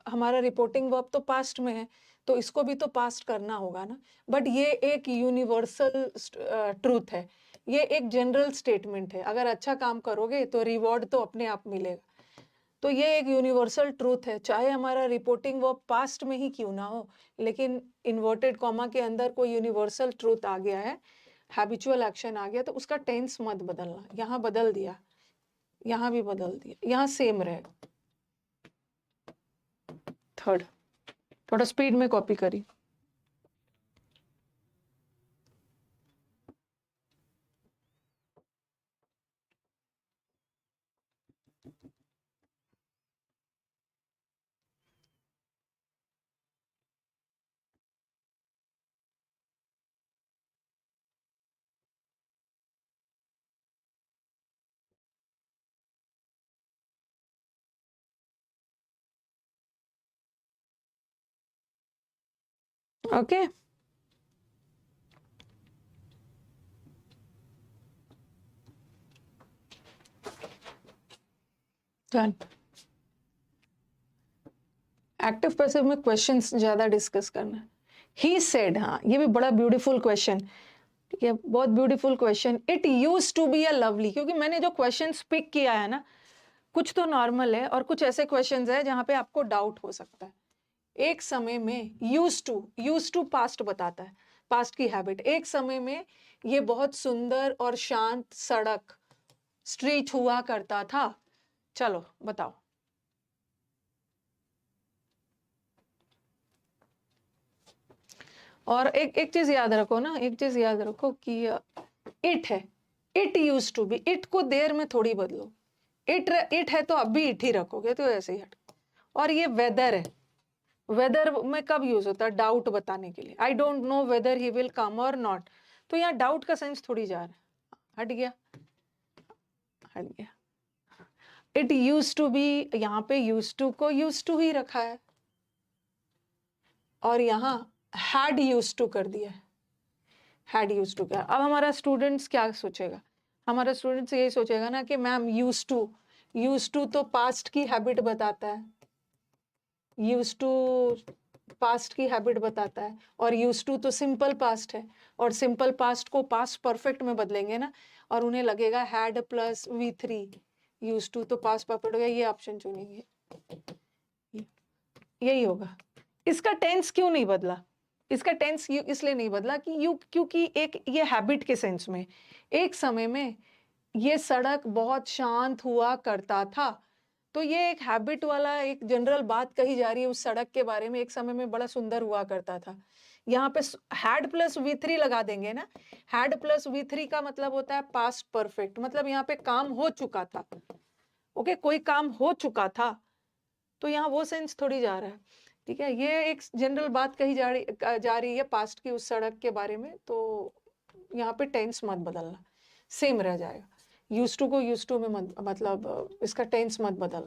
Speaker 1: हमारा रिपोर्टिंग वर्ब तो पास्ट में है तो इसको भी तो पास्ट करना होगा ना, बट ये एक यूनिवर्सल ट्रूथ है, ये एक जनरल स्टेटमेंट है, अगर अच्छा काम करोगे तो रिवॉर्ड तो अपने आप मिलेगा, तो ये एक यूनिवर्सल ट्रूथ है, चाहे हमारा रिपोर्टिंग वर्ब पास्ट में ही क्यों ना हो, लेकिन इन्वर्टेड कॉमा के अंदर कोई यूनिवर्सल ट्रूथ आ गया है, हैबिचुअल एक्शन आ गया, तो उसका टेंस मत बदलना, यहाँ बदल दिया, यहाँ भी बदल दिया, यहाँ सेम रहेगा। थर्ड, थोड़ा स्पीड में कॉपी करी, ओके डन। एक्टिव पैसिव में क्वेश्चंस ज्यादा डिस्कस करना है। ही सेड, हाँ ये भी बड़ा ब्यूटीफुल क्वेश्चन, ठीक है, बहुत beautiful question. It used to be a lovely, क्योंकि मैंने जो क्वेश्चन पिक किया है ना, कुछ तो नॉर्मल है और कुछ ऐसे क्वेश्चंस है जहां पे आपको डाउट हो सकता है। एक समय में यूज टू पास्ट बताता है, पास्ट की हैबिट। एक समय में ये बहुत सुंदर और शांत सड़क स्ट्रीट हुआ करता था। चलो बताओ। और एक चीज याद रखो ना, एक चीज याद रखो कि इट है, it used to be, it को देर में थोड़ी बदलो। इट है तो अब भी इट ही रखोगे, तो ऐसे ही हट। और ये वेदर है, वेदर में कब यूज होता है? डाउट बताने के लिए। I don't know whether he will come और नॉट, तो यहाँ डाउट का सेंस थोड़ी जा रहा है। हट गया, हट गया। इट यूज टू बी, यहाँ पे यूज टू को यूज टू ही रखा है, और यहाँ हैड यूज टू कर दिया है, हैड यूज टू। क्या अब हमारा स्टूडेंट्स क्या सोचेगा? हमारा स्टूडेंट्स यही सोचेगा ना कि मैम यूज टू तो पास्ट की हैबिट बताता है, यूज टू पास्ट की हैबिट बताता है, और यूज टू तो सिंपल पास्ट है, और सिंपल पास्ट को पास्ट परफेक्ट में बदलेंगे ना, और उन्हें लगेगा had plus V3, used to तो पास्ट परफेक्ट हो गया, ये ऑप्शन चुनेंगे, यही होगा। इसका टेंस क्यों नहीं बदला? इसका टेंस इसलिए नहीं बदला कि क्योंकि एक ये हैबिट के सेंस में, एक समय में ये सड़क बहुत शांत हुआ करता था, तो ये एक हैबिट वाला एक जनरल बात कही जा रही है उस सड़क के बारे में, एक समय में बड़ा सुंदर हुआ करता था। यहाँ पे हैड प्लस V3 लगा देंगे ना, हैड प्लस V3 का मतलब होता है पास्ट परफेक्ट, मतलब यहाँ पे काम हो चुका था। ओके, कोई काम हो चुका था, तो यहाँ वो सेंस थोड़ी जा रहा है। ठीक है, ये एक जनरल बात कही जा रही है पास्ट की उस सड़क के बारे में, तो यहाँ पे टेंस मत बदलना, सेम रह जाएगा। यूज टू को यूज टू में मतलब इसका टेंस मत बदल,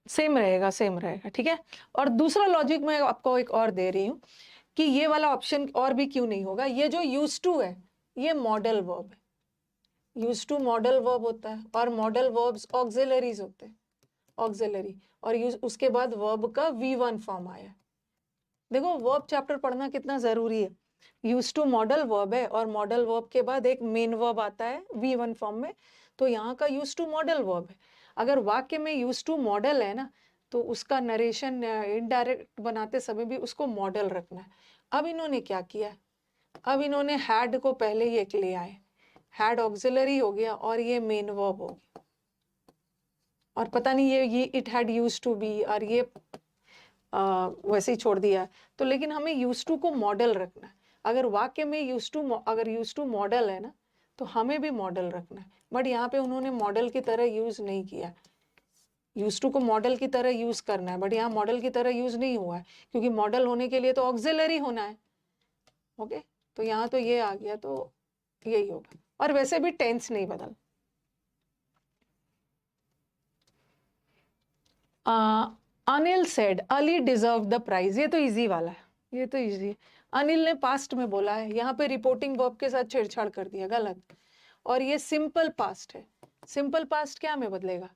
Speaker 1: सेम रहेगा, सेम रहेगा। ठीक है, और दूसरा लॉजिक मैं आपको एक और दे रही हूँ कि ये वाला ऑप्शन और भी क्यों नहीं होगा। ये जो यूज टू है ये मॉडल वर्ब है, यूज टू मॉडल वर्ब होता है, और मॉडल वर्ब्स ऑक्सिलरीज होते हैं, ऑक्सिलरी, और यूज उसके बाद वर्ब का V1 फॉर्म आया। देखो वर्ब चैप्टर पढ़ना कितना जरूरी है। यूज टू मॉडल वर्ब है, और मॉडल वर्ब के बाद एक मेन वर्ब आता है V1 फॉर्म में, तो यहाँ का यूज टू मॉडल वर्ब है। अगर वाक्य में यूज टू मॉडल है ना, तो उसका नरेशन इनडायरेक्ट बनाते समय भी उसको मॉडल रखना है। अब इन्होंने क्या किया? अब इन्होंने हैड को पहले ही एक ले आए, हैड ऑक्सिलरी हो गया और ये मेन वर्ब हो गया, और पता नहीं ये it had used to be, और ये वैसे ही छोड़ दिया। तो लेकिन हमें यूज टू को मॉडल रखना है। अगर वाक्य में अगर यूज टू मॉडल है ना, तो हमें भी मॉडल रखना है। बट यहाँ पे उन्होंने मॉडल की तरह यूज नहीं किया। यूज टू को मॉडल की तरह यूज करना है, बट यहाँ मॉडल की तरह यूज नहीं हुआ है, क्योंकि मॉडल होने के लिए तो ऑक्सिलरी होना है। ओके, तो यहाँ तो ये आ गया, तो यही होगा। और वैसे भी टेंस नहीं बदल। Anil said Ali deserve the prize, ये तो इजी वाला है, ये तो इजी है। अनिल ने पास्ट में बोला है, यहाँ पे रिपोर्टिंग वर्ब के साथ छेड़छाड़ कर दिया, गलत। और ये सिंपल पास्ट है, सिंपल पास्ट क्या में बदलेगा?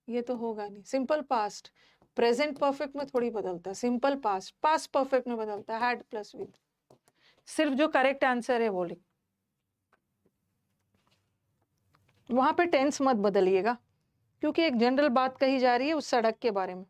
Speaker 1: ये तो होगा नहीं। सिंपल पास्ट प्रेजेंट परफेक्ट में थोड़ी बदलता है, सिंपल पास्ट पास्ट परफेक्ट में बदलता है, हैड प्लस विद। सिर्फ जो करेक्ट आंसर है वो लिख, वहां पे टेंस मत बदलिएगा, क्योंकि एक जनरल बात कही जा रही है उस सड़क के बारे में।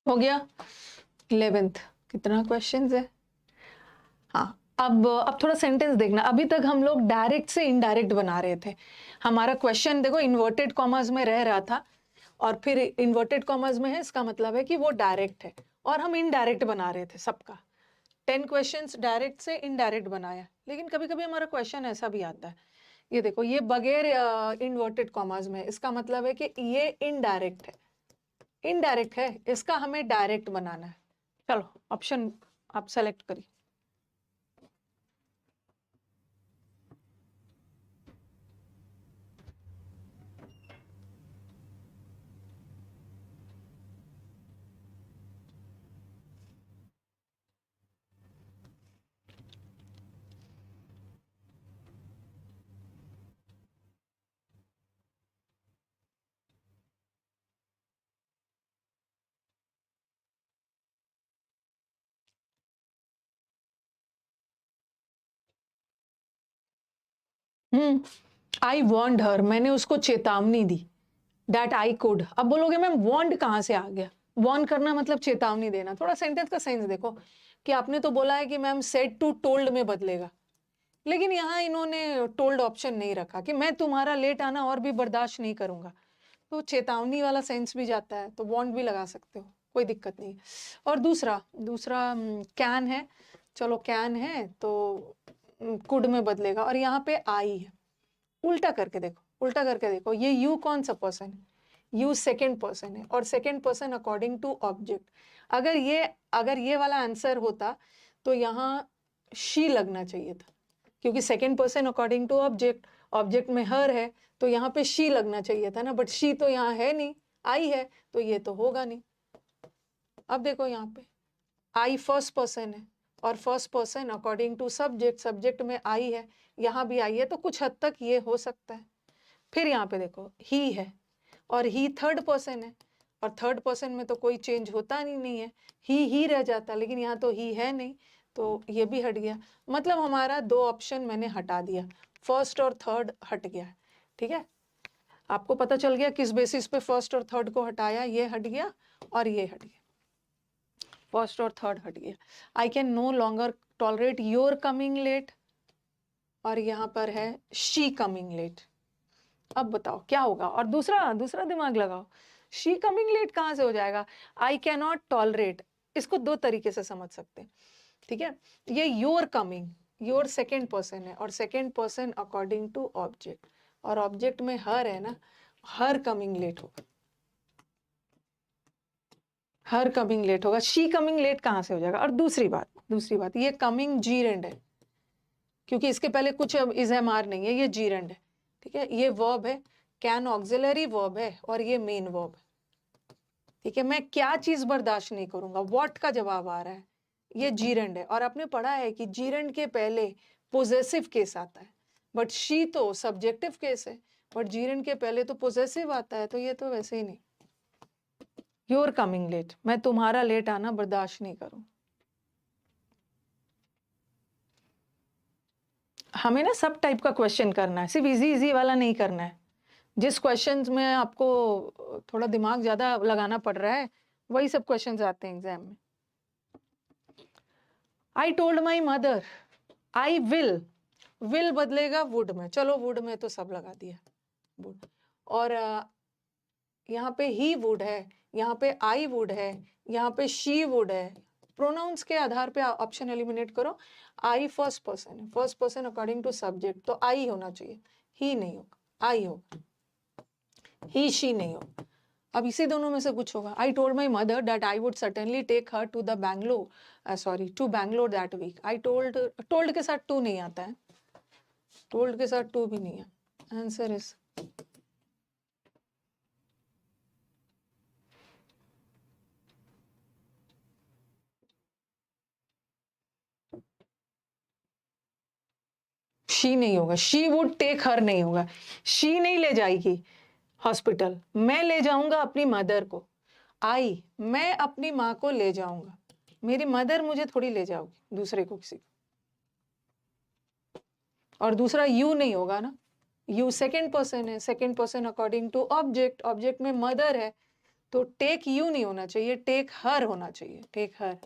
Speaker 1: हो गया 11th, कितना क्वेश्चंस है? हाँ, अब थोड़ा सेंटेंस देखना। अभी तक हम लोग डायरेक्ट से इनडायरेक्ट बना रहे थे। हमारा क्वेश्चन देखो इन्वर्टेड कॉमर्स में रह रहा था, और फिर इन्वर्टेड कॉमर्स में है, इसका मतलब है कि वो डायरेक्ट है, और हम इनडायरेक्ट बना रहे थे सबका। 10 क्वेश्चंस डायरेक्ट से इनडायरेक्ट बनाया। लेकिन कभी कभी हमारा क्वेश्चन ऐसा भी आता है ये देखो, ये बगैर इन्वर्टेड कॉमास में, इसका मतलब है कि ये इनडायरेक्ट है, इनडायरेक्ट है, इसका हमें डायरेक्ट बनाना है। चलो ऑप्शन आप सेलेक्ट करिए। आई वॉन्ड हर, मैंने उसको चेतावनी दी, दैट आई कुड। अब बोलोगे मैम वॉन्ड कहाँ से आ गया? वॉर्न करना मतलब चेतावनी देना। थोड़ा सेंटेंस का सेंस देखो कि आपने तो बोला है कि मैम सेड टू टोल्ड में बदलेगा, लेकिन यहाँ इन्होंने टोल्ड ऑप्शन नहीं रखा कि मैं तुम्हारा लेट आना और भी बर्दाश्त नहीं करूंगा, तो चेतावनी वाला सेंस भी जाता है, तो वॉन्ट भी लगा सकते हो, कोई दिक्कत नहीं। और दूसरा दूसरा कैन है, चलो कैन है तो कुड में बदलेगा, और यहाँ पे आई है। उल्टा करके देखो, उल्टा करके देखो, ये यू कौन सा पर्सन है? यू सेकेंड पर्सन है, और second person according to object. अगर ये वाला आंसर होता तो यहाँ शी लगना चाहिए था, क्योंकि second person according to object, object में हर है, तो यहाँ पे शी लगना चाहिए था ना, बट शी तो यहाँ है नहीं, आई है, तो ये तो होगा नहीं। अब देखो यहाँ पे आई फर्स्ट पर्सन है, और first person according to subject, subject में आई है, यहाँ भी आई है, तो कुछ हद तक ये हो सकता है। फिर यहाँ पे देखो ही है, और ही थर्ड पर्सन है, और थर्ड पर्सन में तो कोई चेंज होता नहीं है, ही रह जाता, लेकिन यहाँ तो ही है नहीं, तो ये भी हट गया। मतलब हमारा दो ऑप्शन मैंने हटा दिया, फर्स्ट और थर्ड हट गया। ठीक है, आपको पता चल गया किस बेसिस पे फर्स्ट और थर्ड को हटाया, ये हट गया और ये हट गया, फर्स्ट और थर्ड हट गया। I can no longer tolerate your coming late, और यहाँ पर है शी कमिंग लेट। अब बताओ क्या होगा? और दूसरा दूसरा दिमाग लगाओ, शी कमिंग लेट कहाँ से हो जाएगा? आई कैन नॉट टॉलरेट, इसको दो तरीके से समझ सकते हैं। ठीक है, ये your coming, your second person है, और second person according to object, और ऑब्जेक्ट में हर है ना, हर कमिंग लेट होगा, हर कमिंग लेट होगा। शी कमिंग लेट कहाँ से हो जाएगा? और दूसरी बात ये कमिंग जीरेंड है, क्योंकि इसके पहले कुछ इज एम आर नहीं है, ये जीरेंड है। ठीक है, ये वर्ब है, कैन ऑक्सिलरी वर्ब है, और ये मेन वर्ब है। ठीक है, मैं क्या चीज बर्दाश्त नहीं करूंगा, व्हाट का जवाब आ रहा है, ये जीरेंड है। और आपने पढ़ा है कि जीरेंड के पहले पोजेसिव केस आता है, बट शी तो सब्जेक्टिव केस है, बट जीरेंड के पहले तो पोजेसिव आता है, तो ये तो वैसे ही नहीं। योर कमिंग लेट, मैं तुम्हारा लेट आना बर्दाश्त नहीं करूं। हमें ना सब टाइप का क्वेश्चन करना है, सिर्फ इजी इजी वाला नहीं करना है। जिस क्वेश्चंस में आपको थोड़ा दिमाग ज्यादा लगाना पड़ रहा है, वही सब क्वेश्चंस आते हैं एग्जाम में। आई told my mother, I will बदलेगा वुड में, चलो वुड में तो सब लगा दिया वुड, और यहाँ पे ही वुड है, यहाँ पे आई वुड है, यहाँ पे शी वुड है। प्रोनाउंस के आधार पे ऑप्शन एलिमिनेट करो। आई फर्स्ट पर्सन है, first person according to subject, तो आई होना चाहिए, ही नहीं होगा, आई होगा, ही शी नहीं होगा। अब इसी दोनों में से कुछ होगा। I told my mother that I would certainly take her to the Bangalore, sorry to Bangalore that week. I told के साथ टू नहीं आता है, टोल्ड के साथ टू भी नहीं है, आंसर इज शी नहीं होगा, शी वुड टेक हर नहीं होगा, शी नहीं ले जाएगी हॉस्पिटल, मैं ले जाऊंगा अपनी मदर को। आई, मैं अपनी माँ को ले जाऊंगा, मेरी मदर मुझे थोड़ी ले जाओगी दूसरे को, किसी को। और दूसरा यू नहीं होगा ना, यू सेकेंड पर्सन है, second person according to object, object में मदर है, तो टेक यू नहीं होना चाहिए, टेक हर होना चाहिए, टेक हर।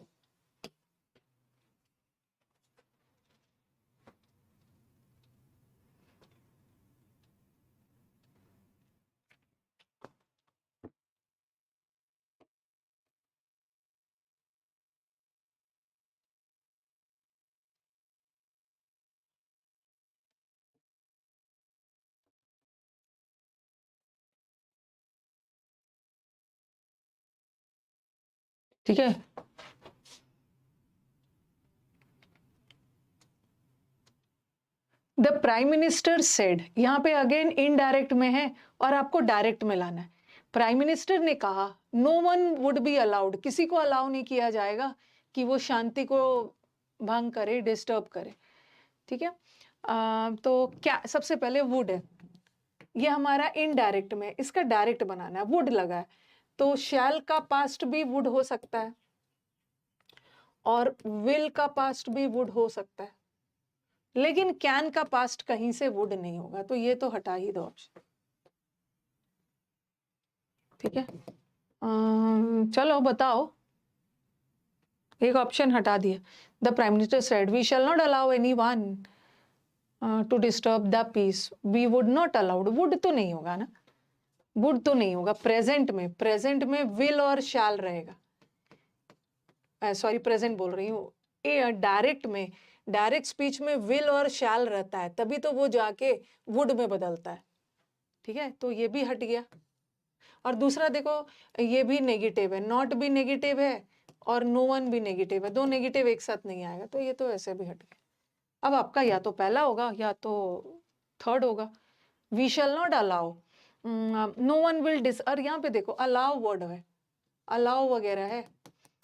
Speaker 1: ठीक है, द प्राइम मिनिस्टर सेड, यहाँ पे अगेन इनडायरेक्ट में है और आपको डायरेक्ट में लाना है। प्राइम मिनिस्टर ने कहा no one would be allowed, किसी को अलाउ नहीं किया जाएगा कि वो शांति को भंग करे, डिस्टर्ब करे। ठीक है, तो क्या सबसे पहले वुड है, ये हमारा इनडायरेक्ट में, इसका डायरेक्ट बनाना है, वुड लगा है तो शैल का पास्ट भी वुड हो सकता है और विल का पास्ट भी वुड हो सकता है, लेकिन कैन का पास्ट कहीं से वुड नहीं होगा, तो ये तो हटा ही दो ऑप्शन। ठीक है, चलो बताओ, एक ऑप्शन हटा दिया। The prime minister said we shall not allow anyone to disturb the peace, we would not allowed, would तो नहीं होगा ना, वुड तो नहीं होगा। प्रेजेंट में विल और शैल रहेगा, सॉरी प्रेजेंट बोल रही हूँ, डायरेक्ट स्पीच में विल और शैल रहता है, तभी तो वो जाके वुड में बदलता है। ठीक है, तो ये भी हट गया। और दूसरा देखो, ये भी नेगेटिव है, नॉट भी नेगेटिव है और नो वन भी नेगेटिव है, दो नेगेटिव एक साथ नहीं आएगा, तो ये तो ऐसे भी हट गया। अब आपका या तो पहला होगा या तो थर्ड होगा। We shall not allow, no one will dis, और यहाँ पे देखो अलाउ वर्ड है, अलाउ वगैरह है,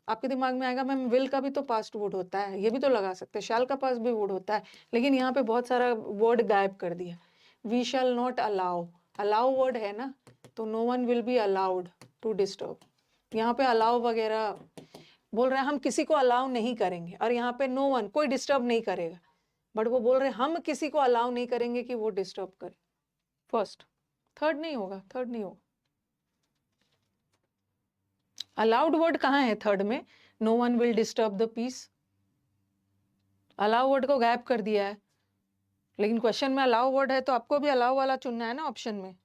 Speaker 1: आपके दिमाग में आएगा मैम विल का भी तो पास्ट वुड होता है, ये भी तो लगा सकते हैं, शैल का पास्ट भी वुड होता है, लेकिन यहाँ पे बहुत सारा वर्ड गायब कर दिया। We shall not allow, allow word है ना, तो no one will be allowed to disturb, यहाँ पे अलाउ वगैरह बोल रहे हैं हम किसी को अलाउ नहीं करेंगे, और यहाँ पे नो वन, कोई डिस्टर्ब नहीं करेगा, बट वो बोल रहे हैं हम किसी को अलाउ नहीं करेंगे कि वो डिस्टर्ब करे। फर्स्ट, थर्ड नहीं होगा, थर्ड नहीं होगा। अलाउड वर्ड कहाँ है थर्ड में, no one will disturb the peace, allow word को गायब कर दिया है, लेकिन क्वेश्चन में अलाउ वर्ड है तो आपको भी अलाउ वाला चुनना है ना ऑप्शन में।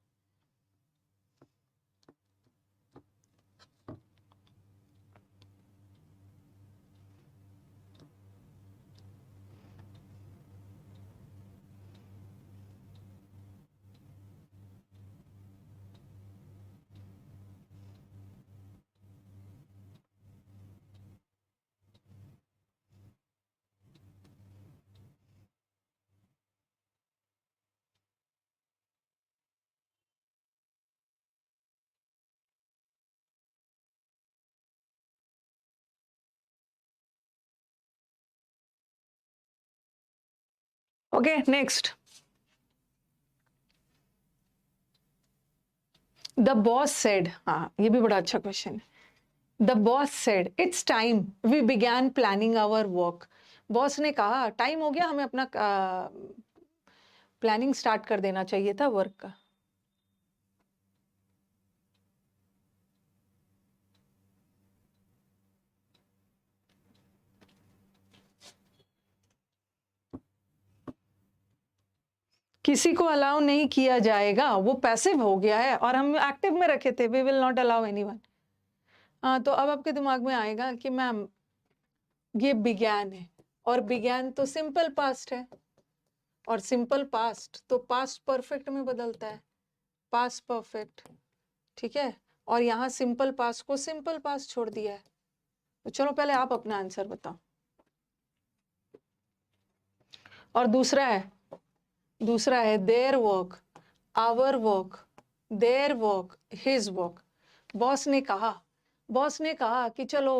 Speaker 1: Okay next, the boss said, हाँ ये भी बड़ा अच्छा क्वेश्चन है। The boss said it's time we began planning our work, boss ने कहा टाइम हो गया, हमें अपना प्लानिंग स्टार्ट कर देना चाहिए था वर्क का। किसी को अलाउ नहीं किया जाएगा, वो पैसिव हो गया है और हम एक्टिव में रखे थे, we will not allow anyone. तो अब आपके दिमाग में आएगा कि मैम ये बिगैन है, और बिगैन तो सिंपल पास्ट है, और सिंपल पास्ट तो पास्ट परफेक्ट में बदलता है, पास्ट परफेक्ट। ठीक है, और यहाँ सिंपल पास्ट को सिंपल पास्ट छोड़ दिया है, तो चलो पहले आप अपना आंसर बताओ। और दूसरा है their work, our work, their work, his work. Boss ने कहा कि चलो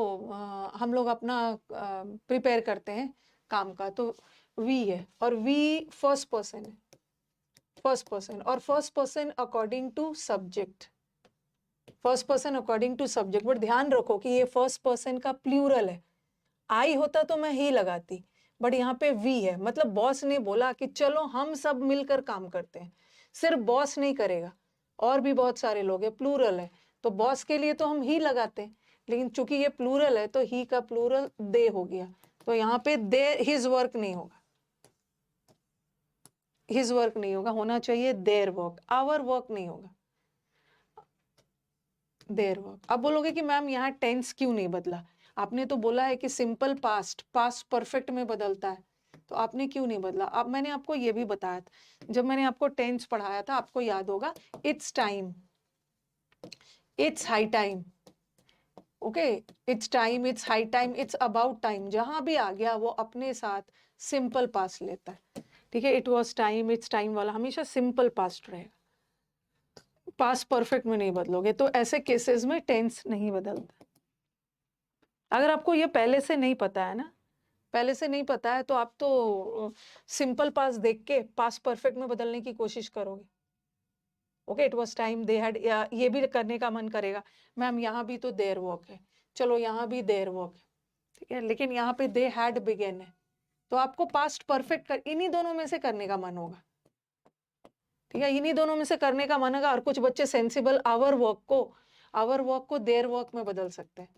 Speaker 1: हम लोग अपना प्रिपेयर करते हैं काम का, तो वी है, और वी फर्स्ट पर्सन है, फर्स्ट पर्सन, और first person according to subject, first person according to subject. But ध्यान रखो कि ये फर्स्ट पर्सन का प्लूरल है, आई होता तो मैं ही लगाती, बट यहाँ पे वी है, मतलब बॉस ने बोला कि चलो हम सब मिलकर काम करते हैं, सिर्फ बॉस नहीं करेगा, और भी बहुत सारे लोग हैं, प्लूरल है, तो बॉस के लिए तो हम ही लगाते हैं, लेकिन चूंकि ये प्लूरल है तो ही का प्लूरल दे हो गया, तो यहाँ पे दे, हिज वर्क नहीं होगा, हिज वर्क नहीं होगा, होना चाहिए देयर वर्क, आवर वर्क नहीं होगा, देयर वर्क। अब बोलोगे कि मैम यहाँ टेंस क्यों नहीं बदला, आपने तो बोला है कि सिंपल पास्ट पास्ट परफेक्ट में बदलता है, तो आपने क्यों नहीं बदला। अब मैंने आपको ये भी बताया था, जब मैंने आपको टेंस पढ़ाया था, आपको याद होगा, it's time, it's high time, okay, it's time, it's high time, it's about time, जहां भी आ गया वो अपने साथ सिंपल पास्ट लेता है। ठीक है, it was time, it's time वाला हमेशा सिंपल पास्ट रहेगा, पास्ट परफेक्ट में नहीं बदलोगे। तो ऐसे केसेस में टेंस नहीं बदलता। अगर आपको ये पहले से नहीं पता है ना, पहले से नहीं पता है, तो आप तो सिंपल पास्ट देख के पास्ट परफेक्ट में बदलने की कोशिश करोगे। Okay, it was time they had, ये भी करने का मन करेगा, मैम यहाँ भी तो देयर वॉक है, चलो यहाँ भी देयर वॉक है, ठीक है, लेकिन यहाँ पे दे हैड बिगेन है, तो आपको पास्ट परफेक्ट इन्हीं दोनों में से करने का मन होगा। ठीक है, इन्हीं दोनों में से करने का मन होगा। और कुछ बच्चे सेंसिबल आवर वॉक को देयर वॉक में बदल सकते हैं,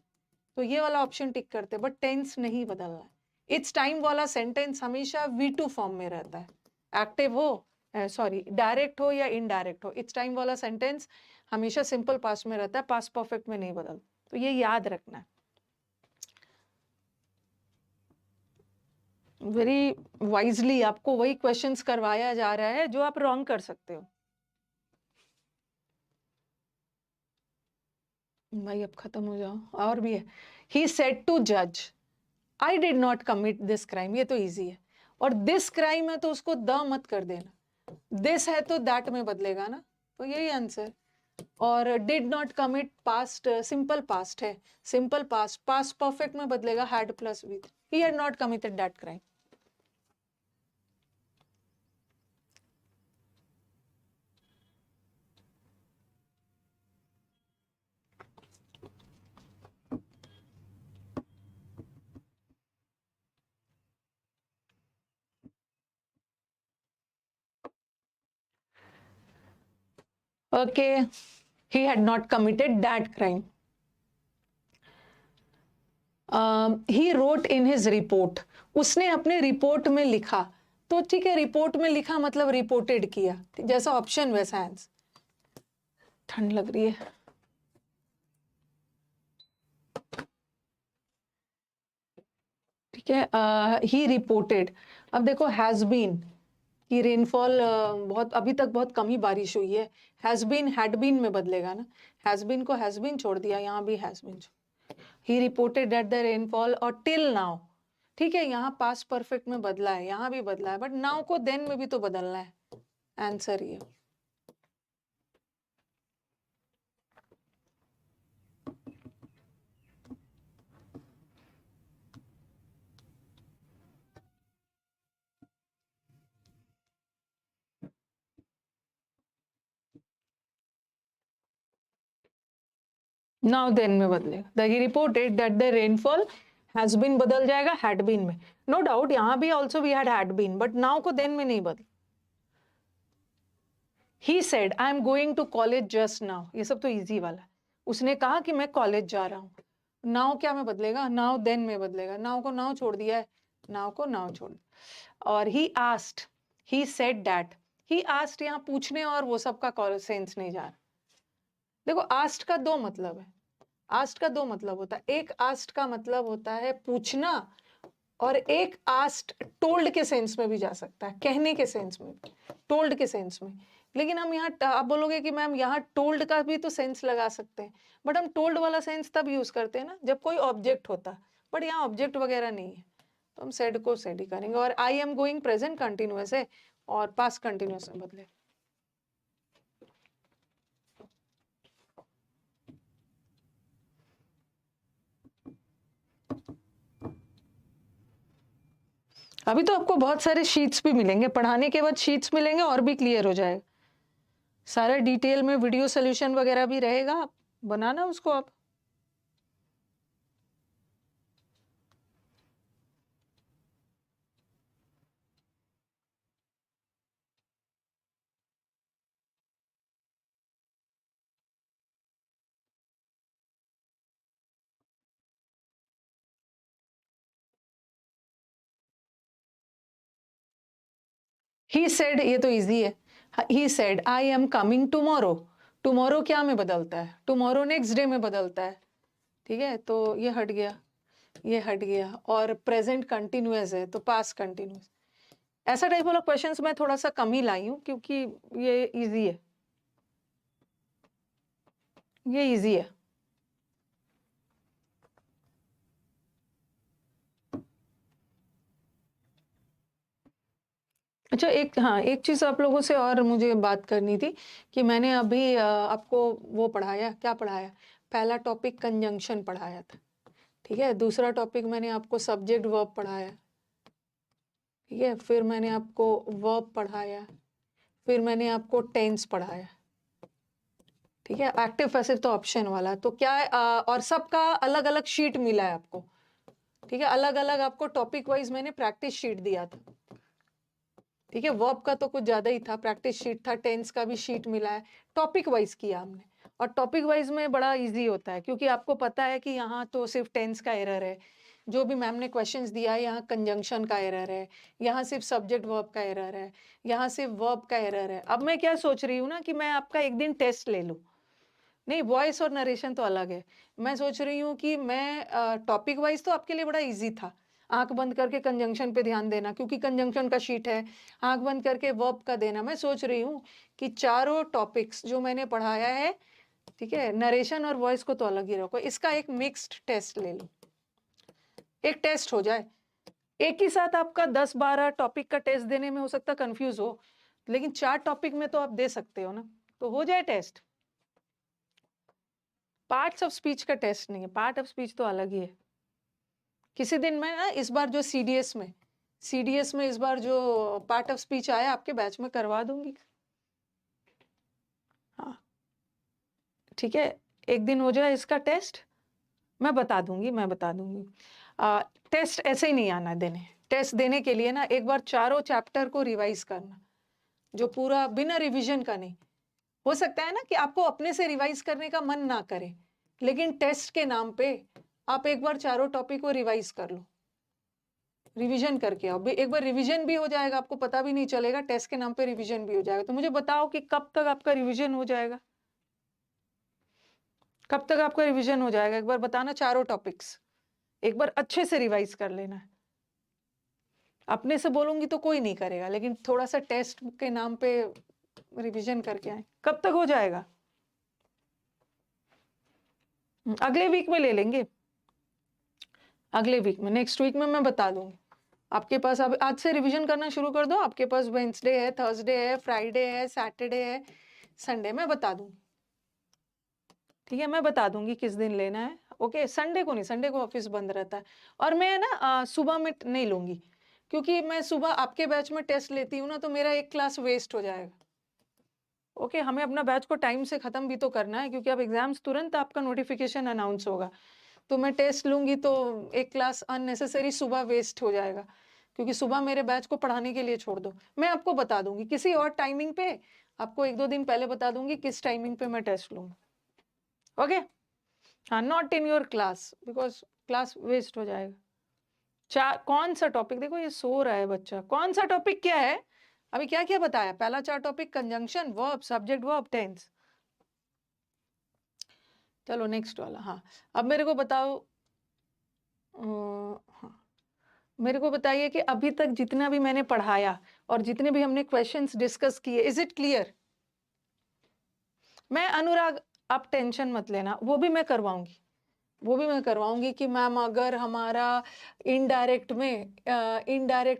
Speaker 1: तो ये वाला ऑप्शन टिक करते हैं, बट टेंस नहीं बदलना है। इट्स टाइम वाला सेंटेंस हमेशा V2 फॉर्म में रहता है, एक्टिव हो सॉरी डायरेक्ट हो या इनडायरेक्ट हो, इट्स टाइम वाला सेंटेंस हमेशा सिंपल पास्ट में रहता है, पास्ट परफेक्ट में नहीं बदल। तो ये याद रखना है, वेरी वाइजली। आपको वही क्वेश्चंस करवाया जा रहा है जो आप रॉन्ग कर सकते हो। भाई अब खत्म हो जाओ, और भी है। ही सेड टू जज, I did not commit this crime, ये तो इजी है। और दिस क्राइम है तो उसको द मत कर देना, दिस है तो दैट में बदलेगा ना, तो यही आंसर। और did not commit past simple past है, सिंपल पास्ट पास्ट परफेक्ट में बदलेगा had plus with, he had not committed that crime. Okay, he had not committed that crime. He wrote in his report, उसने अपने रिपोर्ट में लिखा, तो ठीक है, रिपोर्ट में लिखा मतलब रिपोर्टेड किया, जैसा ऑप्शन वैसा आंसर। ठंड लग रही है, ठीक है। ही रिपोर्टेड, अब देखो हैज बीन की रेनफॉल बहुत अभी तक बहुत कम ही बारिश हुई है, हैज बीन हैड बीन में बदलेगा ना, हैज बीन को हैज बीन छोड़ दिया, यहाँ भी has been. He reported that the rainfall, और टिल नाउ, ठीक है, यहाँ पास्ट परफेक्ट में बदला है, यहाँ भी बदला है, बट नाउ को देन में भी तो बदलना है, आंसर ये। नाउ देन में बदलेगा, the he reported that the rainfall has been बदल जाएगा हैड बीन में, नो डाउट यहाँ भी also we had been, but now को देन में नहीं बदल। He said I am going to college just now, ये सब तो इजी वाला है, उसने कहा कि मैं कॉलेज जा रहा हूँ, नाउ क्या में बदलेगा, नाउ देन में बदलेगा, नाउ को नाउ छोड़ दिया है, नाउ को नाउ छोड़ दिया। और he asked, he said that, he asked यहाँ पूछने और वो सब का सेंस नहीं जा रहा। देखो आस्क्ड का दो मतलब है, आस्क्ड का दो मतलब होता है, एक आस्क्ड का मतलब होता है पूछना, और एक आस्क्ड टोल्ड के सेंस में भी जा सकता है, कहने के सेंस में, टोल्ड के सेंस में। लेकिन हम यहाँ आप बोलोगे कि मैम यहाँ टोल्ड का भी तो सेंस लगा सकते हैं, बट हम टोल्ड वाला सेंस तब यूज करते हैं ना जब कोई ऑब्जेक्ट होता है, बट यहाँ ऑब्जेक्ट वगैरह नहीं है, तो हम सेड को सेड ही करेंगे। और आई एम गोइंग प्रेजेंट कंटिन्यूअस है और पास्ट कंटिन्यूअस में बदले। अभी तो आपको बहुत सारे शीट्स भी मिलेंगे, पढ़ाने के बाद शीट्स मिलेंगे और भी क्लियर हो जाएगा, सारा डिटेल में वीडियो सोल्यूशन वगैरह भी रहेगा, बनाना उसको आप। ही सेड, ये तो इजी है, ही said I am coming tomorrow, tomorrow क्या में बदलता है, टुमारो नेक्स्ट डे में बदलता है, ठीक है, तो ये हट गया, ये हट गया, और प्रेजेंट कंटिन्यूअस है तो पास्ट कंटिन्यूअस। ऐसा टाइप वाला क्वेश्चंस मैं थोड़ा सा कम ही लाई हूँ क्योंकि ये इजी है, ये इजी है। अच्छा, एक चीज़ आप लोगों से और मुझे बात करनी थी कि मैंने अभी आपको वो पढ़ाया, क्या पढ़ाया? पहला टॉपिक कंजंक्शन पढ़ाया था, ठीक है? दूसरा टॉपिक मैंने आपको सब्जेक्ट वर्ब पढ़ाया, ठीक है? फिर मैंने आपको वर्ब पढ़ाया, फिर मैंने आपको टेंस पढ़ाया, ठीक है? एक्टिव पैसिव तो ऑप्शन वाला। तो क्या है और सबका अलग-अलग शीट मिला है आपको, ठीक है? अलग-अलग आपको टॉपिक वाइज़ मैंने प्रैक्टिस शीट दिया था। ठीक है, वर्ब का तो कुछ ज़्यादा ही था, प्रैक्टिस शीट था, टेंस का भी शीट मिला है, टॉपिक वाइज किया हमने। और टॉपिक वाइज में बड़ा इजी होता है क्योंकि आपको पता है कि यहाँ तो सिर्फ टेंस का एरर है, जो भी मैम ने क्वेश्चंस दिया है यहाँ कंजंक्शन का एरर है, यहाँ सिर्फ सब्जेक्ट वर्ब का एरर है, यहाँ सिर्फ वर्ब का एरर है। अब मैं क्या सोच रही हूँ ना कि मैं आपका एक दिन टेस्ट ले लूँ, नहीं वॉइस और नरेशन तो अलग है। मैं सोच रही हूँ कि मैं टॉपिक वाइज तो आपके लिए बड़ा इजी था, आंख बंद करके कंजंक्शन पे ध्यान देना क्योंकि कंजंक्शन का शीट है, आंख बंद करके वर्ब का देना। मैं सोच रही हूँ कि चारों टॉपिक्स जो मैंने पढ़ाया है, ठीक है, नरेशन और वॉइस को तो अलग ही रखो, इसका एक मिक्स्ड टेस्ट ले लो, एक टेस्ट हो जाए। एक ही साथ आपका 10-12 टॉपिक का टेस्ट देने में हो सकता कंफ्यूज हो, लेकिन 4 टॉपिक में तो आप दे सकते हो ना, तो हो जाए टेस्ट। पार्ट्स ऑफ स्पीच का टेस्ट नहीं है, पार्ट ऑफ स्पीच तो अलग ही है। किसी दिन मैं ना इस बार जो सीडीएस में इस बार जो पार्ट ऑफ स्पीच आया आपके बैच में करवा दूंगी। हाँ ठीक है, एक दिन हो जाए इसका टेस्ट, मैं बता दूंगी। टेस्ट ऐसे ही नहीं आना देने, टेस्ट देने के लिए ना एक बार चारों चैप्टर को रिवाइज करना, जो पूरा बिना रिवीजन का नहीं। हो सकता है ना कि आपको अपने से रिवाइज करने का मन ना करे, लेकिन टेस्ट के नाम पे आप एक बार चारों टॉपिक को रिवाइज कर लो, रिवीजन करके आओ। एक बार रिवीजन भी हो जाएगा, आपको पता भी नहीं चलेगा, टेस्ट के नाम पे रिवीजन भी हो जाएगा। तो मुझे बताओ कि कब तक आपका रिवीजन हो जाएगा, कब तक आपका रिवीजन हो जाएगा? एक बार बताना, चारों टॉपिक्स एक बार अच्छे से रिवाइज कर लेना है। अपने से बोलूंगी तो कोई नहीं करेगा, लेकिन थोड़ा सा टेस्ट के नाम पे रिवीजन करके आए। कब तक हो जाएगा? अगले वीक में ले लेंगे, अगले वीक में, नेक्स्ट वीक में मैं बता दूंगी। आपके पास अब आज से रिवीजन करना शुरू कर दो, आपके पास वेंसडे है, थर्सडे है, फ्राइडे है, सैटरडे है, संडे, मैं बता दूंगी। ठीक है, मैं बता दूंगी किस दिन लेना है। ओके, संडे को नहीं, संडे को ऑफिस बंद रहता है। और मैं ना सुबह में नहीं लूंगी, क्योंकि मैं सुबह आपके बैच में टेस्ट लेती हूँ ना, तो मेरा एक क्लास वेस्ट हो जाएगा। ओके, हमें अपना बैच को टाइम से खत्म भी तो करना है, क्योंकि अब एग्जाम्स तुरंत आपका नोटिफिकेशन अनाउंस होगा। तो मैं टेस्ट लूंगी तो एक क्लास अननेसेसरी सुबह वेस्ट हो जाएगा, क्योंकि सुबह मेरे बैच को पढ़ाने के लिए छोड़ दो। मैं आपको बता दूंगी किसी और टाइमिंग पे, आपको 1-2 दिन पहले बता दूंगी किस टाइमिंग पे मैं टेस्ट लूंगी। ओके, हाँ, not in your class, because class waste हो जाएगा। कौन सा टॉपिक, देखो ये सो रहा है बच्चा, कौन सा टॉपिक क्या है? अभी क्या क्या बताया? पहला 4 topic conjunction, verb, subject verb, tense. चलो नेक्स्ट वाला। हाँ, अब मेरे को बताओ, हाँ, मेरे को बताइए कि अभी तक जितना भी मैंने पढ़ाया और जितने भी हमने क्वेश्चंस डिस्कस किए, इज इट क्लियर? मैं अनुराग, आप टेंशन मत लेना, वो भी मैं करवाऊंगी कि मैम अगर हमारा इनडायरेक्ट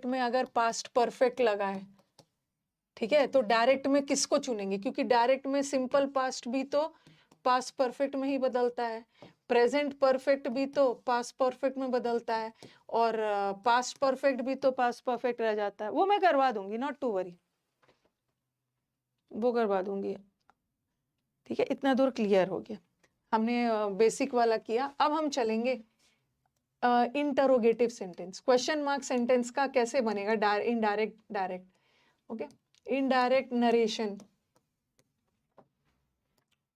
Speaker 1: में अगर पास्ट परफेक्ट लगा है, ठीक है, तो डायरेक्ट में किसको चुनेंगे? क्योंकि डायरेक्ट में सिंपल पास्ट भी तो पास्ट परफेक्ट में ही बदलता है, प्रेजेंट परफेक्ट भी तो पास्ट परफेक्ट में बदलता है, और पास्ट परफेक्ट भी तो पास्ट परफेक्ट रह जाता है। वो मैं करवा दूंगी, नॉट टू वरी, वो करवा दूंगी। ठीक है, इतना दूर क्लियर हो गया, हमने बेसिक वाला किया। अब हम चलेंगे interrogative sentence. Question mark sentence का कैसे बनेगा? Indirect, direct. Okay, indirect narration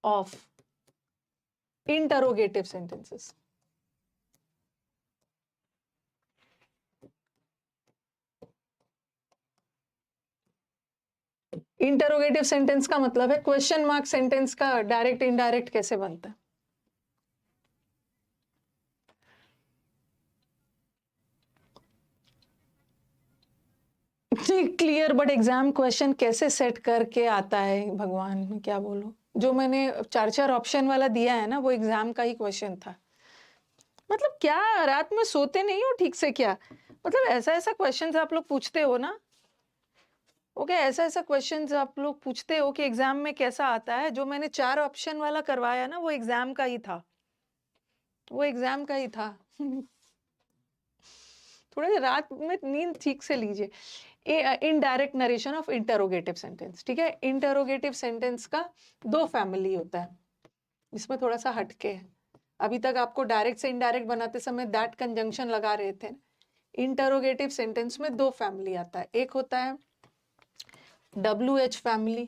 Speaker 1: of interrogative sentences. Interrogative sentence का मतलब है क्वेश्चन मार्क सेंटेंस का डायरेक्ट इनडायरेक्ट कैसे बनता है। क्लियर, बट एग्जाम क्वेश्चन कैसे सेट करके आता है, भगवान मैं क्या बोलूं। जो मैंने 4-4 ऑप्शन वाला दिया है ना, वो एग्जाम का ही क्वेश्चन था। मतलब क्या रात में सोते नहीं हो ठीक से क्या? मतलब ऐसा ऐसा क्वेश्चन आप लोग पूछते हो ना, ओके, ऐसा ऐसा क्वेश्चंस आप लोग पूछते हो कि एग्जाम में कैसा आता है। जो मैंने 4 ऑप्शन वाला करवाया ना, वो एग्जाम का ही था, वो एग्जाम का ही था। थोड़ा रात में नींद ठीक से लीजिए। Indirect narration of interrogative sentence, ठीक है। इंटरोगेटिव सेंटेंस का 2 फैमिली होता है, इसमें थोड़ा सा हटके है। अभी तक आपको डायरेक्ट से इनडायरेक्ट बनाते समय दैट कंजंक्शन लगा रहे थे। इंटरोगेटिव सेंटेंस में 2 फैमिली आता है। एक होता है WH फैमिली,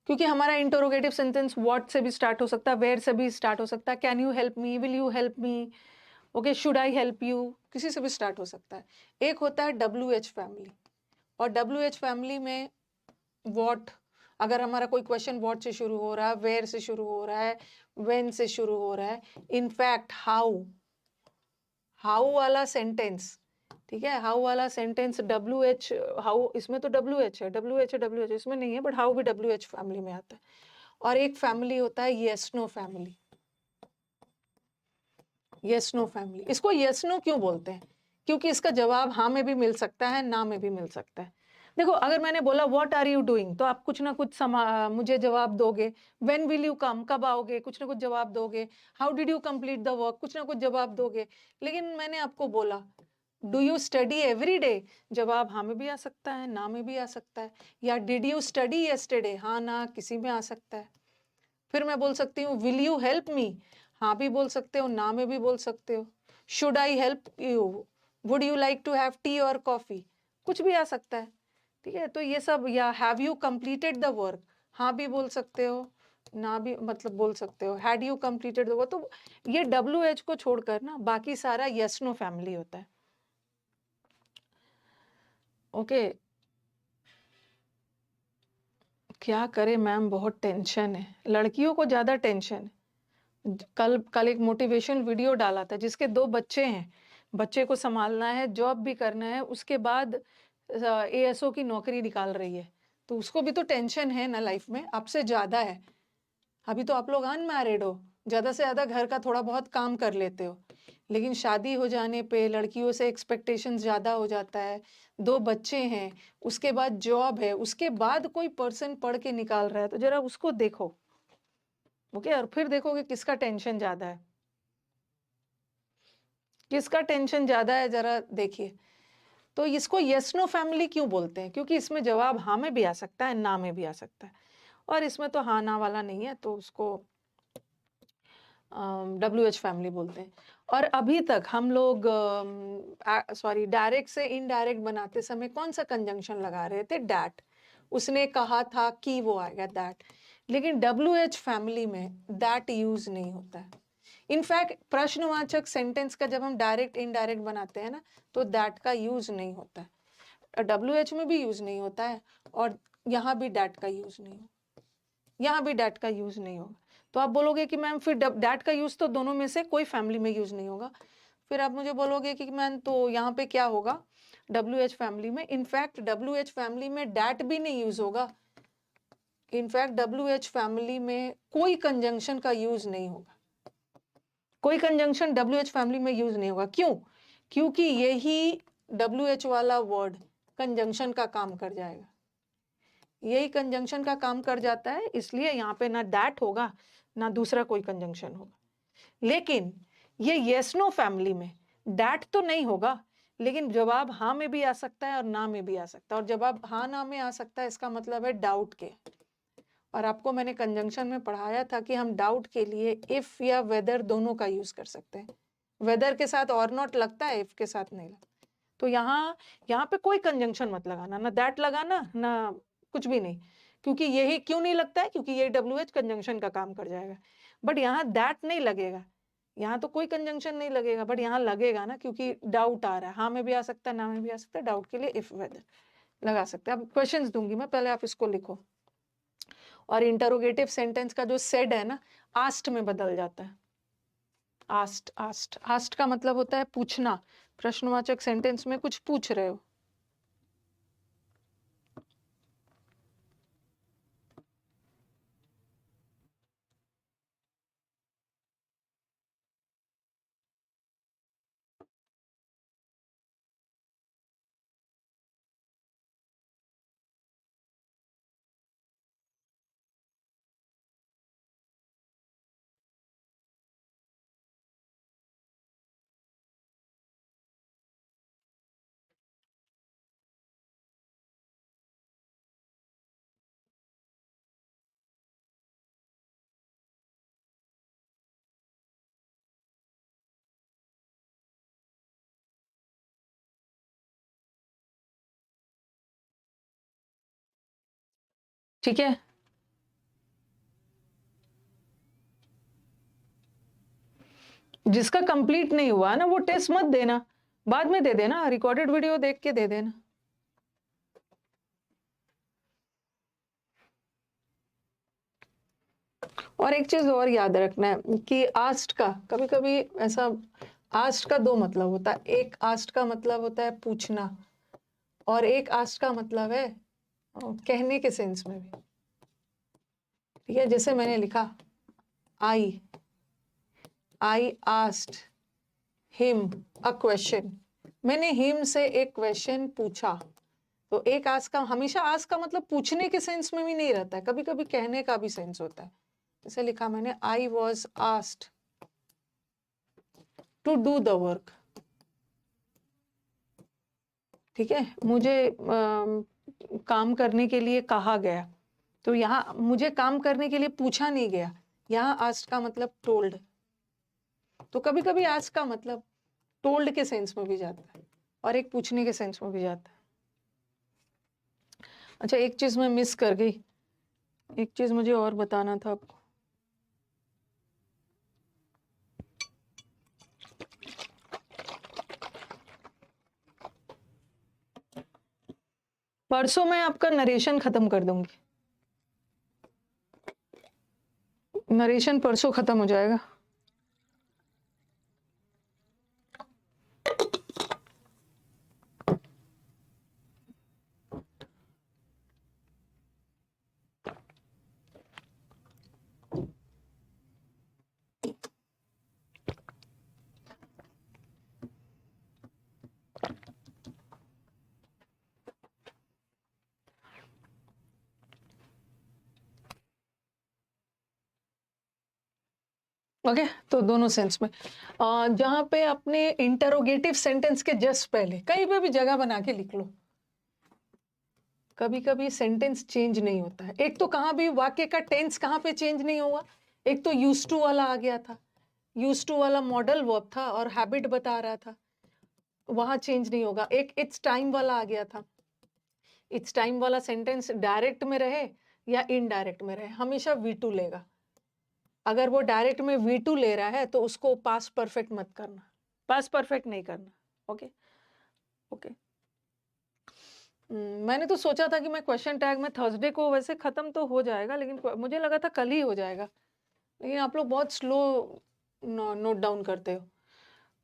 Speaker 1: क्योंकि हमारा इंटरोगेटिव सेंटेंस व्हाट से भी स्टार्ट हो सकता है, वेयर से भी स्टार्ट हो सकता है, can you help me, will you help me, okay, should I help you, किसी से भी स्टार्ट हो सकता है। एक होता है WH फैमिली, और WH फैमिली में व्हाट, अगर हमारा कोई क्वेश्चन व्हाट से शुरू हो रहा है, वेयर से शुरू हो रहा है, व्हेन से शुरू हो रहा है, इनफैक्ट हाउ, हाउ वाला सेंटेंस, ठीक है, हाउ वाला सेंटेंस WH, हाउ इसमें तो WH है, WH इसमें नहीं है, बट हाउ भी WH फैमिली में आता है। और एक फैमिली होता है yes no family. Yes no family, इसको येस नो क्यों बोलते हैं? क्योंकि इसका जवाब हाँ में भी मिल सकता है, ना में भी मिल सकता है। देखो, अगर मैंने बोला व्हाट आर यू डूइंग, तो आप कुछ ना कुछ मुझे जवाब दोगे। व्हेन विल यू कम, कब आओगे, कुछ ना कुछ जवाब दोगे। How did you complete the work, कुछ ना कुछ जवाब दोगे। लेकिन मैंने आपको बोला do you study every day, जवाब हाँ में भी आ सकता है, ना में भी आ सकता है। या डिड यू स्टडी यस्टरडे, हाँ ना किसी में आ सकता है। फिर मैं बोल सकती हूँ विल यू हेल्प मी, हाँ भी बोल सकते हो, ना में भी बोल सकते हो। Should I help you, would you like to have tea और कॉफी, कुछ भी आ सकता है, ठीक है। तो ये सब, या have you completed the work, हाँ भी बोल सकते हो, ना भी मतलब बोल सकते हो। Had you completed the work, तो ये WH को छोड़कर ना बाकी सारा यस नो फैमिली होता है। ओके, क्या करे मैम, बहुत टेंशन है, लड़कियों को ज्यादा टेंशन है। कल एक मोटिवेशन वीडियो डाला था, जिसके 2 बच्चे हैं, बच्चे को संभालना है, जॉब भी करना है, उसके बाद ASO की नौकरी निकाल रही है, तो उसको भी तो टेंशन है ना लाइफ में, आपसे ज्यादा है। अभी तो आप लोग अनमैरिड हो, ज्यादा से ज्यादा घर का थोड़ा बहुत काम कर लेते हो, लेकिन शादी हो जाने पे लड़कियों से एक्सपेक्टेशन ज्यादा हो जाता है। 2 बच्चे हैं, उसके बाद जॉब है, उसके बाद कोई पर्सन पढ़ के निकाल रहा है, तो जरा उसको देखो, ओके। और फिर देखोगे किसका टेंशन ज्यादा है, किसका टेंशन ज्यादा है, जरा देखिए। तो इसको यस नो फैमिली क्यों बोलते हैं? क्योंकि इसमें जवाब हाँ में भी आ सकता है, ना में भी आ सकता है, और इसमें तो हाँ ना वाला नहीं है, तो उसको WH फैमिली बोलते हैं। और अभी तक हम लोग सॉरी, डायरेक्ट से इनडायरेक्ट बनाते समय कौन सा कंजंक्शन लगा रहे थे? डैट। उसने कहा था कि वो आएगा, दैट। लेकिन WH फैमिली में दैट यूज नहीं होता है। इनफैक्ट प्रश्नवाचक सेंटेंस का जब हम डायरेक्ट इनडायरेक्ट बनाते हैं ना, तो दैट का यूज नहीं होता है। WH में भी यूज नहीं होता है, और यहाँ भी डैट का यूज नहीं होगा, यहाँ भी डैट का यूज नहीं होगा। तो आप बोलोगे कि मैम फिर डैट का यूज तो दोनों में से कोई फैमिली में यूज नहीं होगा। फिर आप मुझे बोलोगे कि मैम तो यहाँ पे क्या होगा WH फैमिली में? इनफैक्ट WH फैमिली में डैट भी नहीं यूज होगा। इनफैक्ट WH फैमिली में कोई कंजंक्शन का यूज नहीं होगा, कोई कंजंक्शन WH फैमिली में यूज नहीं होगा। क्यों? क्योंकि यही WH वाला वर्ड कंजंक्शन का काम कर जाएगा, यही कंजंक्शन का काम कर जाता है, इसलिए यहाँ पे ना दैट होगा, ना दूसरा कोई कंजंक्शन होगा। लेकिन ये येस नो फैमिली में दैट तो नहीं होगा, लेकिन जवाब हाँ में भी आ सकता है और ना में भी आ सकता है। और जवाब हाँ ना में आ सकता है, इसका मतलब है डाउट के। और आपको मैंने कंजंक्शन में पढ़ाया था कि हम डाउट के लिए इफ या वेदर दोनों का यूज कर सकते हैं। वेदर के साथ और नॉट लगता है, इफ के साथ नहीं लगता। तो यहाँ पे कोई कंजंक्शन मत लगाना, ना दैट लगाना, ना कुछ भी नहीं। क्योंकि यही क्यों नहीं लगता है? क्योंकि ये WH कंजंक्शन का काम कर जाएगा। बट यहाँ दैट नहीं लगेगा, यहाँ तो कोई कंजंक्शन नहीं लगेगा, बट यहाँ लगेगा ना, क्योंकि डाउट आ रहा है। हाँ में भी आ सकता है, ना में भी आ सकता है। डाउट के लिए इफ वेदर लगा सकते हैं। अब क्वेश्चंस दूंगी मैं, पहले आप इसको लिखो। और इंटरोगेटिव सेंटेंस का जो सेड है ना, आस्ट में बदल जाता है। आस्ट, आस्ट, आस्ट का मतलब होता है पूछना। प्रश्नवाचक सेंटेंस में कुछ पूछ रहे हो, ठीक है, जिसका कंप्लीट नहीं हुआ ना वो टेस्ट मत देना, बाद में दे देना, रिकॉर्डेड वीडियो देख के दे देना। और एक चीज और याद रखना है कि आस्ट का कभी कभी ऐसा, आस्ट का दो मतलब होता है। एक आस्ट का मतलब होता है पूछना, और एक आस्ट का मतलब है कहने के सेंस में भी। ठीक है, जैसे मैंने लिखा I asked him a question, मैंने हिम से एक क्वेश्चन पूछा। तो एक आस्क का, हमेशा आस्क का मतलब पूछने के सेंस में भी नहीं रहता है, कभी कभी कहने का भी सेंस होता है। जैसे लिखा मैंने, I was asked to do the work. ठीक है, मुझे काम करने के लिए कहा गया। तो यहाँ मुझे काम करने के लिए पूछा नहीं गया, यहाँ आस्क्ड का मतलब टोल्ड। तो कभी कभी आस्क्ड का मतलब टोल्ड के सेंस में भी जाता है और एक पूछने के सेंस में भी जाता है। अच्छा, एक चीज मैं मिस कर गई, एक चीज मुझे और बताना था आपको। परसों मैं आपका नरेशन खत्म कर दूंगी, नरेशन परसों खत्म हो जाएगा। ओके, तो दोनों सेंस में जहां पे अपने इंटरोगेटिव सेंटेंस के जस्ट पहले कहीं पे भी जगह बना के लिख लो। कभी कभी सेंटेंस चेंज नहीं होता है। एक तो कहाँ भी वाक्य का टेंस कहाँ पे चेंज नहीं हुआ, एक तो यूज टू वाला आ गया था, यूज टू वाला मॉडल वर्ब था और हैबिट बता रहा था, वहां चेंज नहीं होगा। एक इट्स टाइम वाला आ गया था, इट्स टाइम वाला सेंटेंस डायरेक्ट में रहे या इनडायरेक्ट में रहे, हमेशा V2 लेगा। अगर वो डायरेक्ट में V2 ले रहा है तो उसको पास परफेक्ट मत करना, पास परफेक्ट नहीं करना। Okay okay. मैंने तो सोचा था कि मैं क्वेश्चन टैग में थर्सडे को वैसे खत्म तो हो जाएगा, लेकिन मुझे लगा था कल ही हो जाएगा, लेकिन आप लोग बहुत स्लो नोट डाउन करते हो।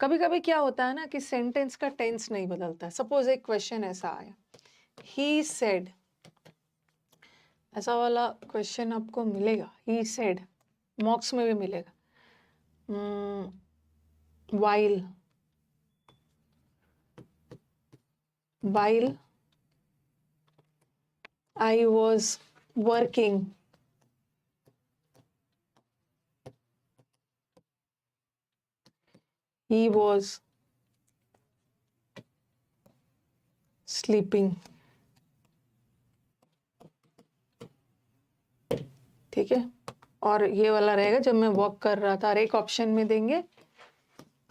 Speaker 1: कभी कभी क्या होता है ना कि सेंटेंस का टेंस नहीं बदलता है। सपोज एक क्वेश्चन ऐसा आया, ही सेड, ऐसा वाला क्वेश्चन आपको मिलेगा, ही सेड, मॉक्स में भी मिलेगा। while I was working, he was sleeping। ठीक है, और ये वाला रहेगा जब मैं वॉक कर रहा था, और एक ऑप्शन में देंगे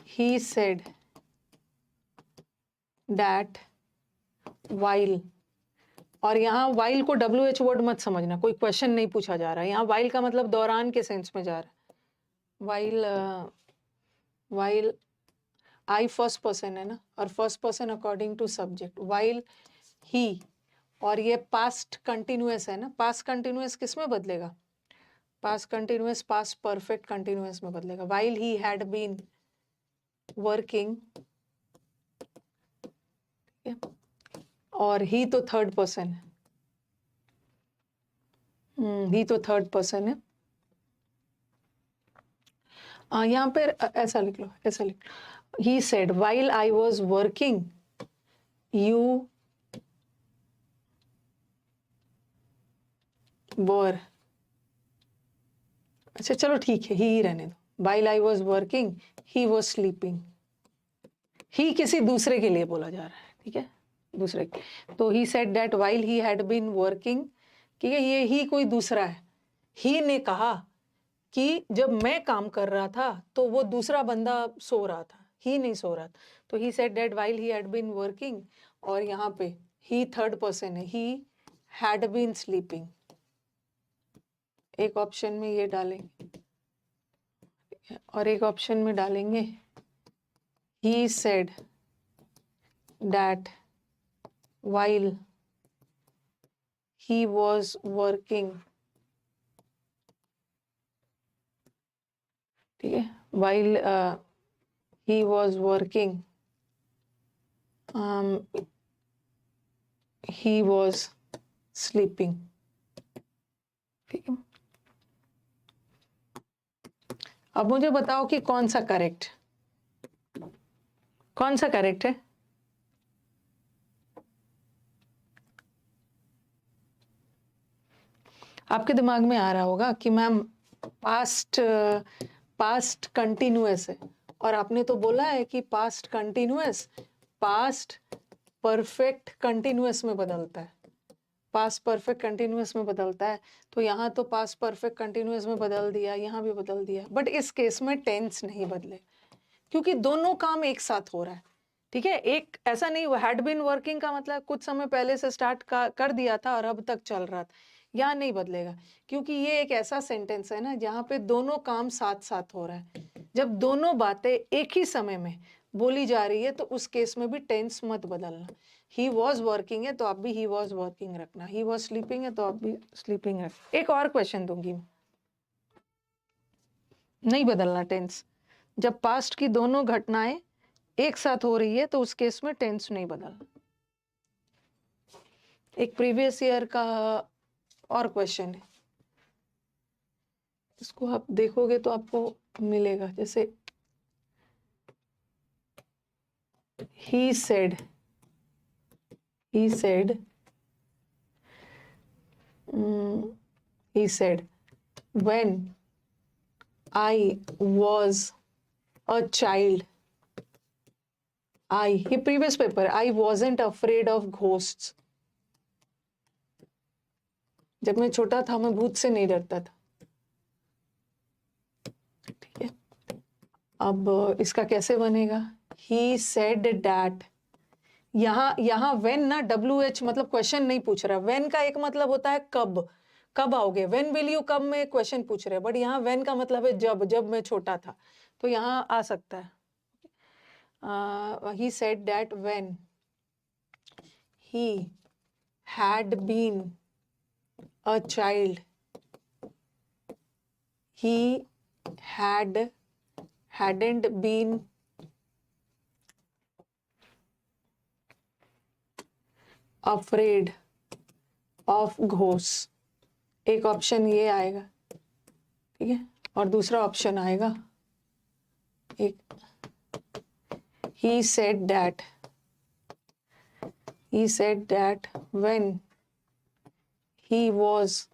Speaker 1: he said that while, और यहाँ while को WH वर्ड मत समझना, कोई क्वेश्चन नहीं पूछा जा रहा है यहाँ। while का मतलब दौरान के सेंस में जा रहा है। while I फर्स्ट पर्सन है ना, और first person according to subject, while he, और ये पास्ट कंटिन्यूअस है ना, पास्ट कंटिन्यूअस किस में बदलेगा, past continuous past perfect continuous में बदलेगा। while he had been working, और ही तो थर्ड पर्सन है, ही तो थर्ड पर्सन है। यहाँ पे ऐसा लिख लो, ऐसा लिख लो, he said while I was working you were, अच्छा चलो ठीक है, ही रहने दो। while I was working he was sleeping, ही किसी दूसरे के लिए बोला जा रहा है, ठीक है, दूसरे के। तो he said that while he had been working, ठीक है, ये ही कोई दूसरा है। ही ने कहा कि जब मैं काम कर रहा था तो वो दूसरा बंदा सो रहा था, ही नहीं सो रहा था। तो he said that while he had been working, और यहाँ पे ही थर्ड पर्सन है, he had been sleeping। एक ऑप्शन में ये डालेंगे और एक ऑप्शन में डालेंगे he said that while he was working, ठीक है, while he was working, he was sleeping, ठीक है। अब मुझे बताओ कि कौन सा करेक्ट है? आपके दिमाग में आ रहा होगा कि मैम पास्ट कंटिन्यूअस है, और आपने तो बोला है कि past continuous past perfect continuous में बदलता है, पास्ट परफेक्ट कंटिन्यूअस में बदलता है। तो यहाँ तो पास्ट परफेक्ट कंटिन्यूअस में बदल दिया, यहाँ भी बदल दिया, बट इस केस में टेंस नहीं बदले क्योंकि दोनों काम एक साथ हो रहा है, ठीक है। एक ऐसा नहीं, हैड बीन वर्किंग का मतलब कुछ समय पहले से स्टार्ट कर दिया था और अब तक चल रहा था, यहाँ नहीं बदलेगा क्योंकि ये एक ऐसा सेंटेंस है ना जहाँ पे दोनों काम साथ साथ हो रहा है। जब दोनों बातें एक ही समय में बोली जा रही है तो उस केस में भी टेंस मत बदलना। ही वॉज वर्किंग है तो आप भी ही वॉज वर्किंग रखना, ही वॉज स्लीपिंग है तो आप भी स्लीपिंग रखना। एक और क्वेश्चन दूंगी, नहीं बदलना टेंस। जब पास्ट की दोनों घटनाएं एक साथ हो रही है तो उस केस में टेंस नहीं बदलना। एक प्रीवियस ईयर का और क्वेश्चन है, इसको आप देखोगे तो आपको मिलेगा, जैसे he said when I was a child, ये previous paper, I wasn't afraid of ghosts। जब मैं छोटा था मैं भूत से नहीं डरता था, ठीक है। अब इसका कैसे बनेगा? He said that, यहाँ when ना WH मतलब क्वेश्चन नहीं पूछ रहा। when का एक मतलब होता है कब आओगे, when will you come में क्वेश्चन पूछ रहे हैं, बट यहाँ when का मतलब है जब मैं छोटा था, तो यहाँ आ सकता है। He said that when he had been a child, he hadn't been afraid of ghosts। एक ऑप्शन ये आएगा, ठीक है, और दूसरा ऑप्शन आएगा एक he said that when he was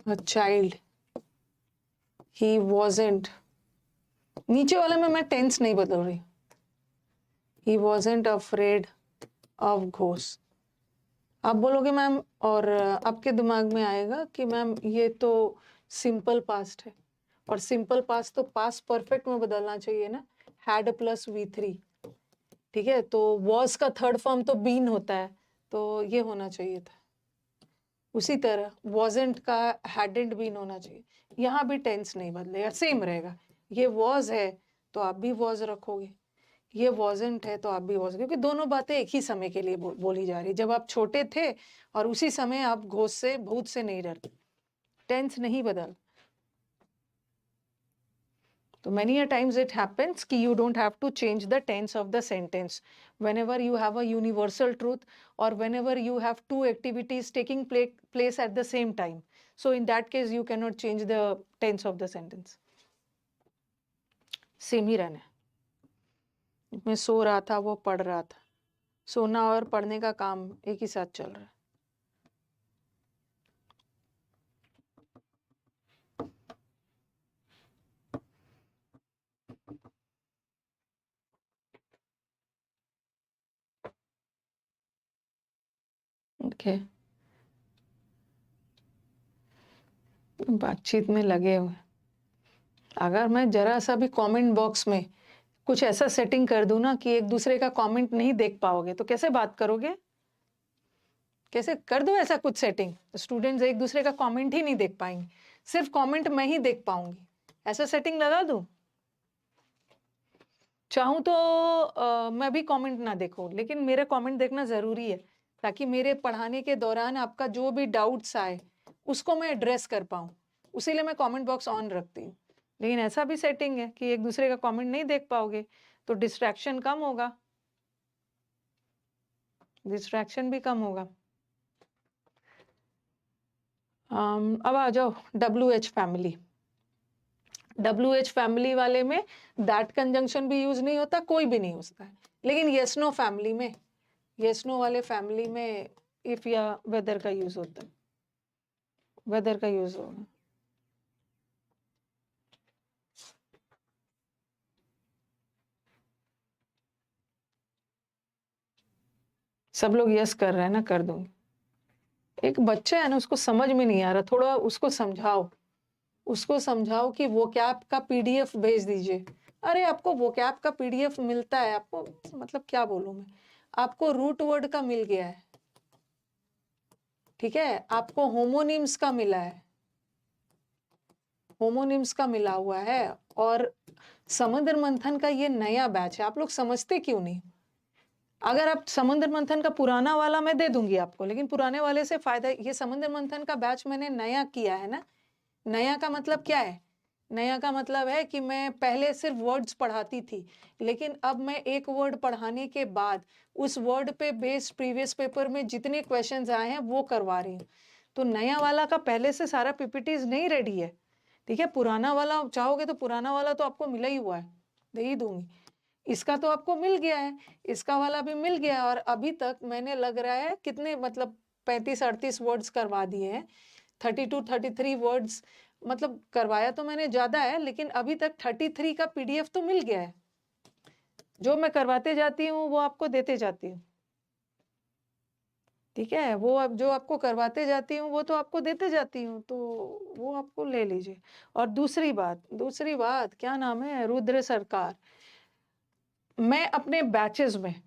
Speaker 1: a child he wasn't, नीचे वाले में मैं टेंस नहीं बदल रही, he wasn't afraid of ghosts। आप बोलोगे मैम, और आपके दिमाग में आएगा कि मैम ये तो सिंपल पास्ट है, और सिंपल पास्ट तो पास्ट परफेक्ट में बदलना चाहिए ना, हैड प्लस V3, ठीक है। तो वॉज का थर्ड फॉर्म तो बीन होता है, तो ये होना चाहिए था। उसी तरह वॉजेंट का हैडेंट बीन होना चाहिए। यहाँ भी टेंस नहीं बदलेगा, सेम रहेगा। ये वॉज है तो आप भी वॉज रखोगे, ये वॉजेंट है तो आप भी वॉज, क्योंकि दोनों बातें एक ही समय के लिए बोली जा रही। जब आप छोटे थे और उसी समय आप घोष से भूत से नहीं डरते, टेंस नहीं बदल। तो many a times it happens कि you don't have to change the tense of the sentence whenever you have a universal truth or whenever you have two activities taking place at the same time. So in that case you cannot change the tense of the sentence. Same ही रहना है। मैं सो रहा था, वो पढ़ रहा था। सोना और पढ़ने का काम एक ही साथ चल रहा है। ओके, बातचीत में लगे हुए। अगर मैं जरा सा भी कमेंट बॉक्स में कुछ ऐसा सेटिंग कर दूं ना कि एक दूसरे का कमेंट नहीं देख पाओगे, तो कैसे बात करोगे? कैसे कर दो ऐसा कुछ सेटिंग, तो स्टूडेंट्स एक दूसरे का कमेंट ही नहीं देख पाएंगे, सिर्फ कमेंट मैं ही देख पाऊंगी, ऐसा सेटिंग लगा दूं। चाहूं तो मैं भी कमेंट ना देखूं, लेकिन मेरे कमेंट देखना ज़रूरी है ताकि मेरे पढ़ाने के दौरान आपका जो भी डाउट्स आए उसको मैं एड्रेस कर पाऊं, उसीलिए मैं कमेंट बॉक्स ऑन रखती हूँ। लेकिन ऐसा भी सेटिंग है कि एक दूसरे का कमेंट नहीं देख पाओगे तो डिस्ट्रैक्शन कम होगा, डिस्ट्रैक्शन भी कम होगा। अब आ जाओ WH फैमिली। WH फैमिली वाले में दैट कंजंक्शन भी यूज नहीं होता, कोई भी नहीं होता है, लेकिन यस नो फैमिली में, यस नो वाले फैमिली में इफ या वेदर का यूज होता है, वेदर का यूज होगा। सब लोग यस कर रहे हैं ना, कर दूंगी। एक बच्चा है ना, उसको समझ में नहीं आ रहा, थोड़ा उसको समझाओ, उसको समझाओ कि वो कैप का PDF भेज दीजिए। अरे आपको वो कैप का PDF मिलता है, आपको मतलब क्या बोलूं मैं, आपको रूट वर्ड का मिल गया है, ठीक है, आपको होमोनिम्स का मिला है, होमोनिम्स का मिला हुआ है, और समुद्र मंथन का ये नया बैच है, आप लोग समझते क्यों नहीं। अगर आप समुद्र मंथन का पुराना वाला मैं दे दूंगी आपको, लेकिन पुराने वाले से फायदा, ये समुद्र मंथन का बैच मैंने नया किया है ना। नया का मतलब क्या है, नया का मतलब है कि मैं पहले सिर्फ वर्ड्स पढ़ाती थी, लेकिन अब मैं एक वर्ड पढ़ाने के बाद उस वर्ड पे बेस्ड प्रीवियस पेपर में जितने क्वेश्चंस आए हैं वो करवा रही हूँ। तो नया वाला का पहले से सारा PPTs नहीं रेडी है, ठीक है। पुराना वाला चाहोगे तो पुराना वाला तो आपको मिला ही हुआ है, दे ही दूंगी। इसका तो आपको मिल गया है, इसका वाला भी मिल गया है, और अभी तक मैंने लग रहा है कितने मतलब 35-38 वर्ड्स करवा दिए हैं, 32-33 वर्ड्स मतलब करवाया तो मैंने ज्यादा है, लेकिन अभी तक 33 का PDF तो मिल गया है। जो मैं करवाते जाती हूँ वो आपको देते जाती हूँ, ठीक है, वो अब जो आपको करवाते जाती हूँ वो तो आपको देते जाती हूँ, तो वो आपको ले लीजिए। और दूसरी बात क्या नाम है, रुद्र सरकार, मैं अपने बैचेस में,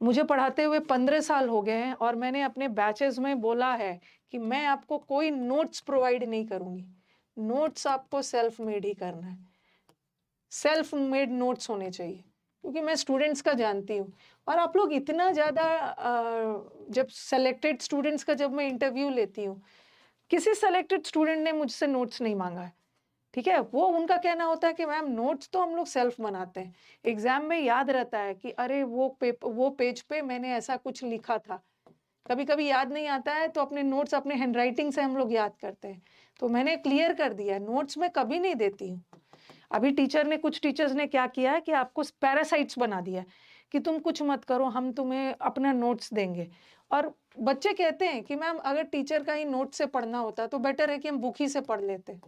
Speaker 1: मुझे पढ़ाते हुए 15 साल हो गए हैं, और मैंने अपने बैचेस में बोला है कि मैं आपको कोई नोट्स प्रोवाइड नहीं करूंगी, नोट्स आपको सेल्फ मेड ही करना है, सेल्फ मेड नोट्स होने चाहिए, क्योंकि मैं स्टूडेंट्स का जानती हूँ। और आप लोग इतना ज़्यादा जब सेलेक्टेड स्टूडेंट्स का जब मैं इंटरव्यू लेती हूँ, किसी सेलेक्टेड स्टूडेंट ने मुझसे नोट्स नहीं मांगा है, ठीक है। वो उनका कहना होता है कि मैम नोट्स तो हम लोग सेल्फ बनाते हैं, एग्जाम में याद रहता है कि अरे वो पेज पे मैंने ऐसा कुछ लिखा था। कभी कभी याद नहीं आता है तो अपने नोट्स अपने हैंडराइटिंग से हम लोग याद करते हैं। तो मैंने क्लियर कर दिया, नोट्स में कभी नहीं देती हूँ। अभी कुछ टीचर्स ने क्या किया है कि आपको पैरासाइट्स बना दिया है कि तुम कुछ मत करो, हम तुम्हें अपना नोट्स देंगे। और बच्चे कहते हैं कि मैम अगर टीचर का ही नोट से पढ़ना होता तो बेटर है कि हम बुक ही से पढ़ लेते,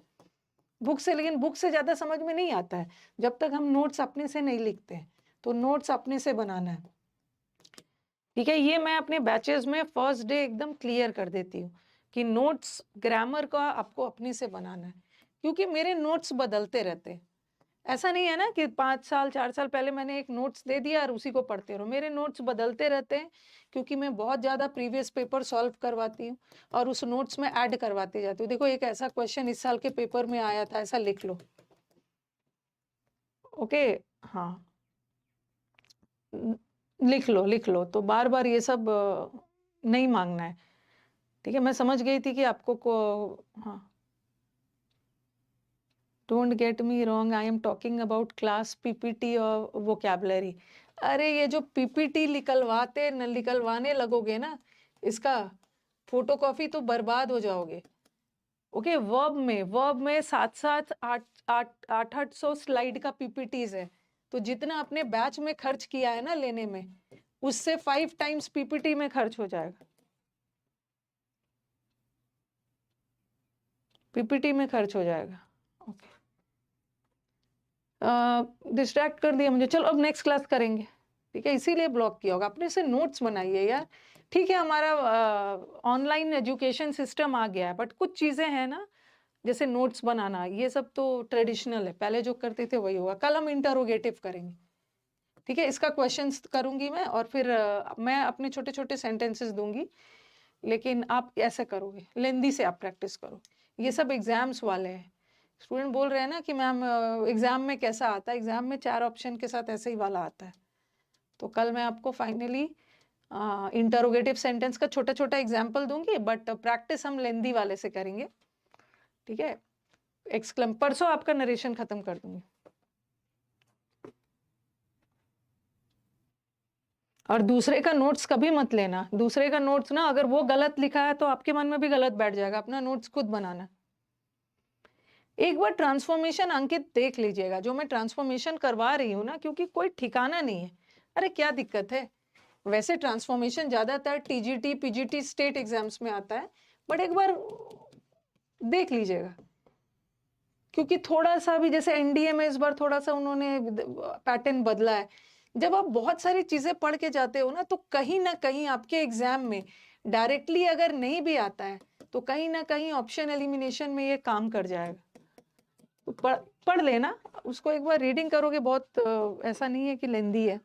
Speaker 1: बुक से, लेकिन बुक से ज़्यादा समझ में नहीं आता है जब तक हम नोट्स अपने से नहीं लिखते हैं। तो नोट्स अपने से बनाना है, ठीक है। ये मैं अपने बैचेस में फर्स्ट डे एकदम क्लियर कर देती हूँ कि नोट्स ग्रामर का आपको अपने से बनाना है, क्योंकि मेरे नोट्स बदलते रहते हैं। ऐसा नहीं है ना कि 5 साल 4 साल पहले मैंने एक नोट्स दे दिया और उसी को पढ़ते रहो, मेरे नोट्स बदलते रहते हैं, क्योंकि मैं बहुत ज़्यादा प्रीवियस पेपर सॉल्व करवाती हूँ और उस नोट्स में ऐड करवाती जाती हूँ। देखो एक ऐसा क्वेश्चन इस साल के पेपर में आया था, ऐसा लिख लो, ओके, हाँ, लिख लो, तो बार बार ये सब नहीं मांगना है, ठीक है। मैं समझ गई थी कि आपको हाँ, don't get me wrong, I am talking about class PPT और वोकैबुलरी। अरे ये जो PPT निकलवाने लगोगे ना, इसका फोटोकॉपी तो बर्बाद हो जाओगे। ओके, वर्ब में 700-800 स्लाइड का PPTs है, तो जितना अपने बैच में खर्च किया है ना लेने में, उससे 5 टाइम्स PPT में खर्च हो जाएगा, PPT में खर्च हो जाएगा। ओके, डिस्ट्रैक्ट कर दिया मुझे, चलो अब नेक्स्ट क्लास करेंगे, ठीक है, इसीलिए ब्लॉक किया होगा। अपने से नोट्स बनाइए यार, ठीक है। हमारा ऑनलाइन एजुकेशन सिस्टम आ गया है, बट कुछ चीज़ें हैं ना, जैसे नोट्स बनाना, ये सब तो ट्रेडिशनल है, पहले जो करते थे वही होगा। कल हम इंटरोगेटिव करेंगे, ठीक है, इसका क्वेश्चंस करूंगी मैं, और फिर मैं अपने छोटे छोटे सेंटेंसेस दूंगी, लेकिन आप ऐसे करोगे, लेंदी से आप प्रैक्टिस करो। ये सब एग्जाम्स वाले हैं। स्टूडेंट बोल रहे हैं ना कि मैम एग्जाम में कैसा आता है, एग्जाम में 4 ऑप्शन के साथ ऐसे ही वाला आता है। तो कल मैं आपको फाइनली इंटरोगेटिव सेंटेंस का छोटा छोटा एग्जाम्पल दूंगी, बट प्रैक्टिस हम लेंदी वाले से करेंगे, ठीक है। परसों आपका नरेशन खत्म कर दूंगी। और दूसरे का नोट्स कभी मत लेना। दूसरे का नोट्स ना, अगर वो गलत लिखा है तो आपके मन में भी गलत बैठ जाएगा। अपना नोट्स खुद बनाना। एक बार ट्रांसफॉर्मेशन अंकित देख लीजिएगा, जो मैं ट्रांसफॉर्मेशन करवा रही हूँ ना, क्योंकि कोई ठिकाना नहीं है। अरे क्या दिक्कत है, वैसे ट्रांसफॉर्मेशन ज्यादातर टीजीटी पीजीटी स्टेट एग्जाम्स में आता है, बट एक बार देख लीजिएगा, क्योंकि थोड़ा सा भी, जैसे एनडीए में इस बार थोड़ा सा उन्होंने पैटर्न बदला है। जब आप बहुत सारी चीजें पढ़ के जाते हो ना, तो कहीं ना कहीं आपके एग्जाम में डायरेक्टली अगर नहीं भी आता है तो कहीं ना कहीं ऑप्शन एलिमिनेशन में ये काम कर जाएगा। तो पढ़ लेना उसको, एक बार रीडिंग करोगे, बहुत ऐसा नहीं है कि लेंदी है।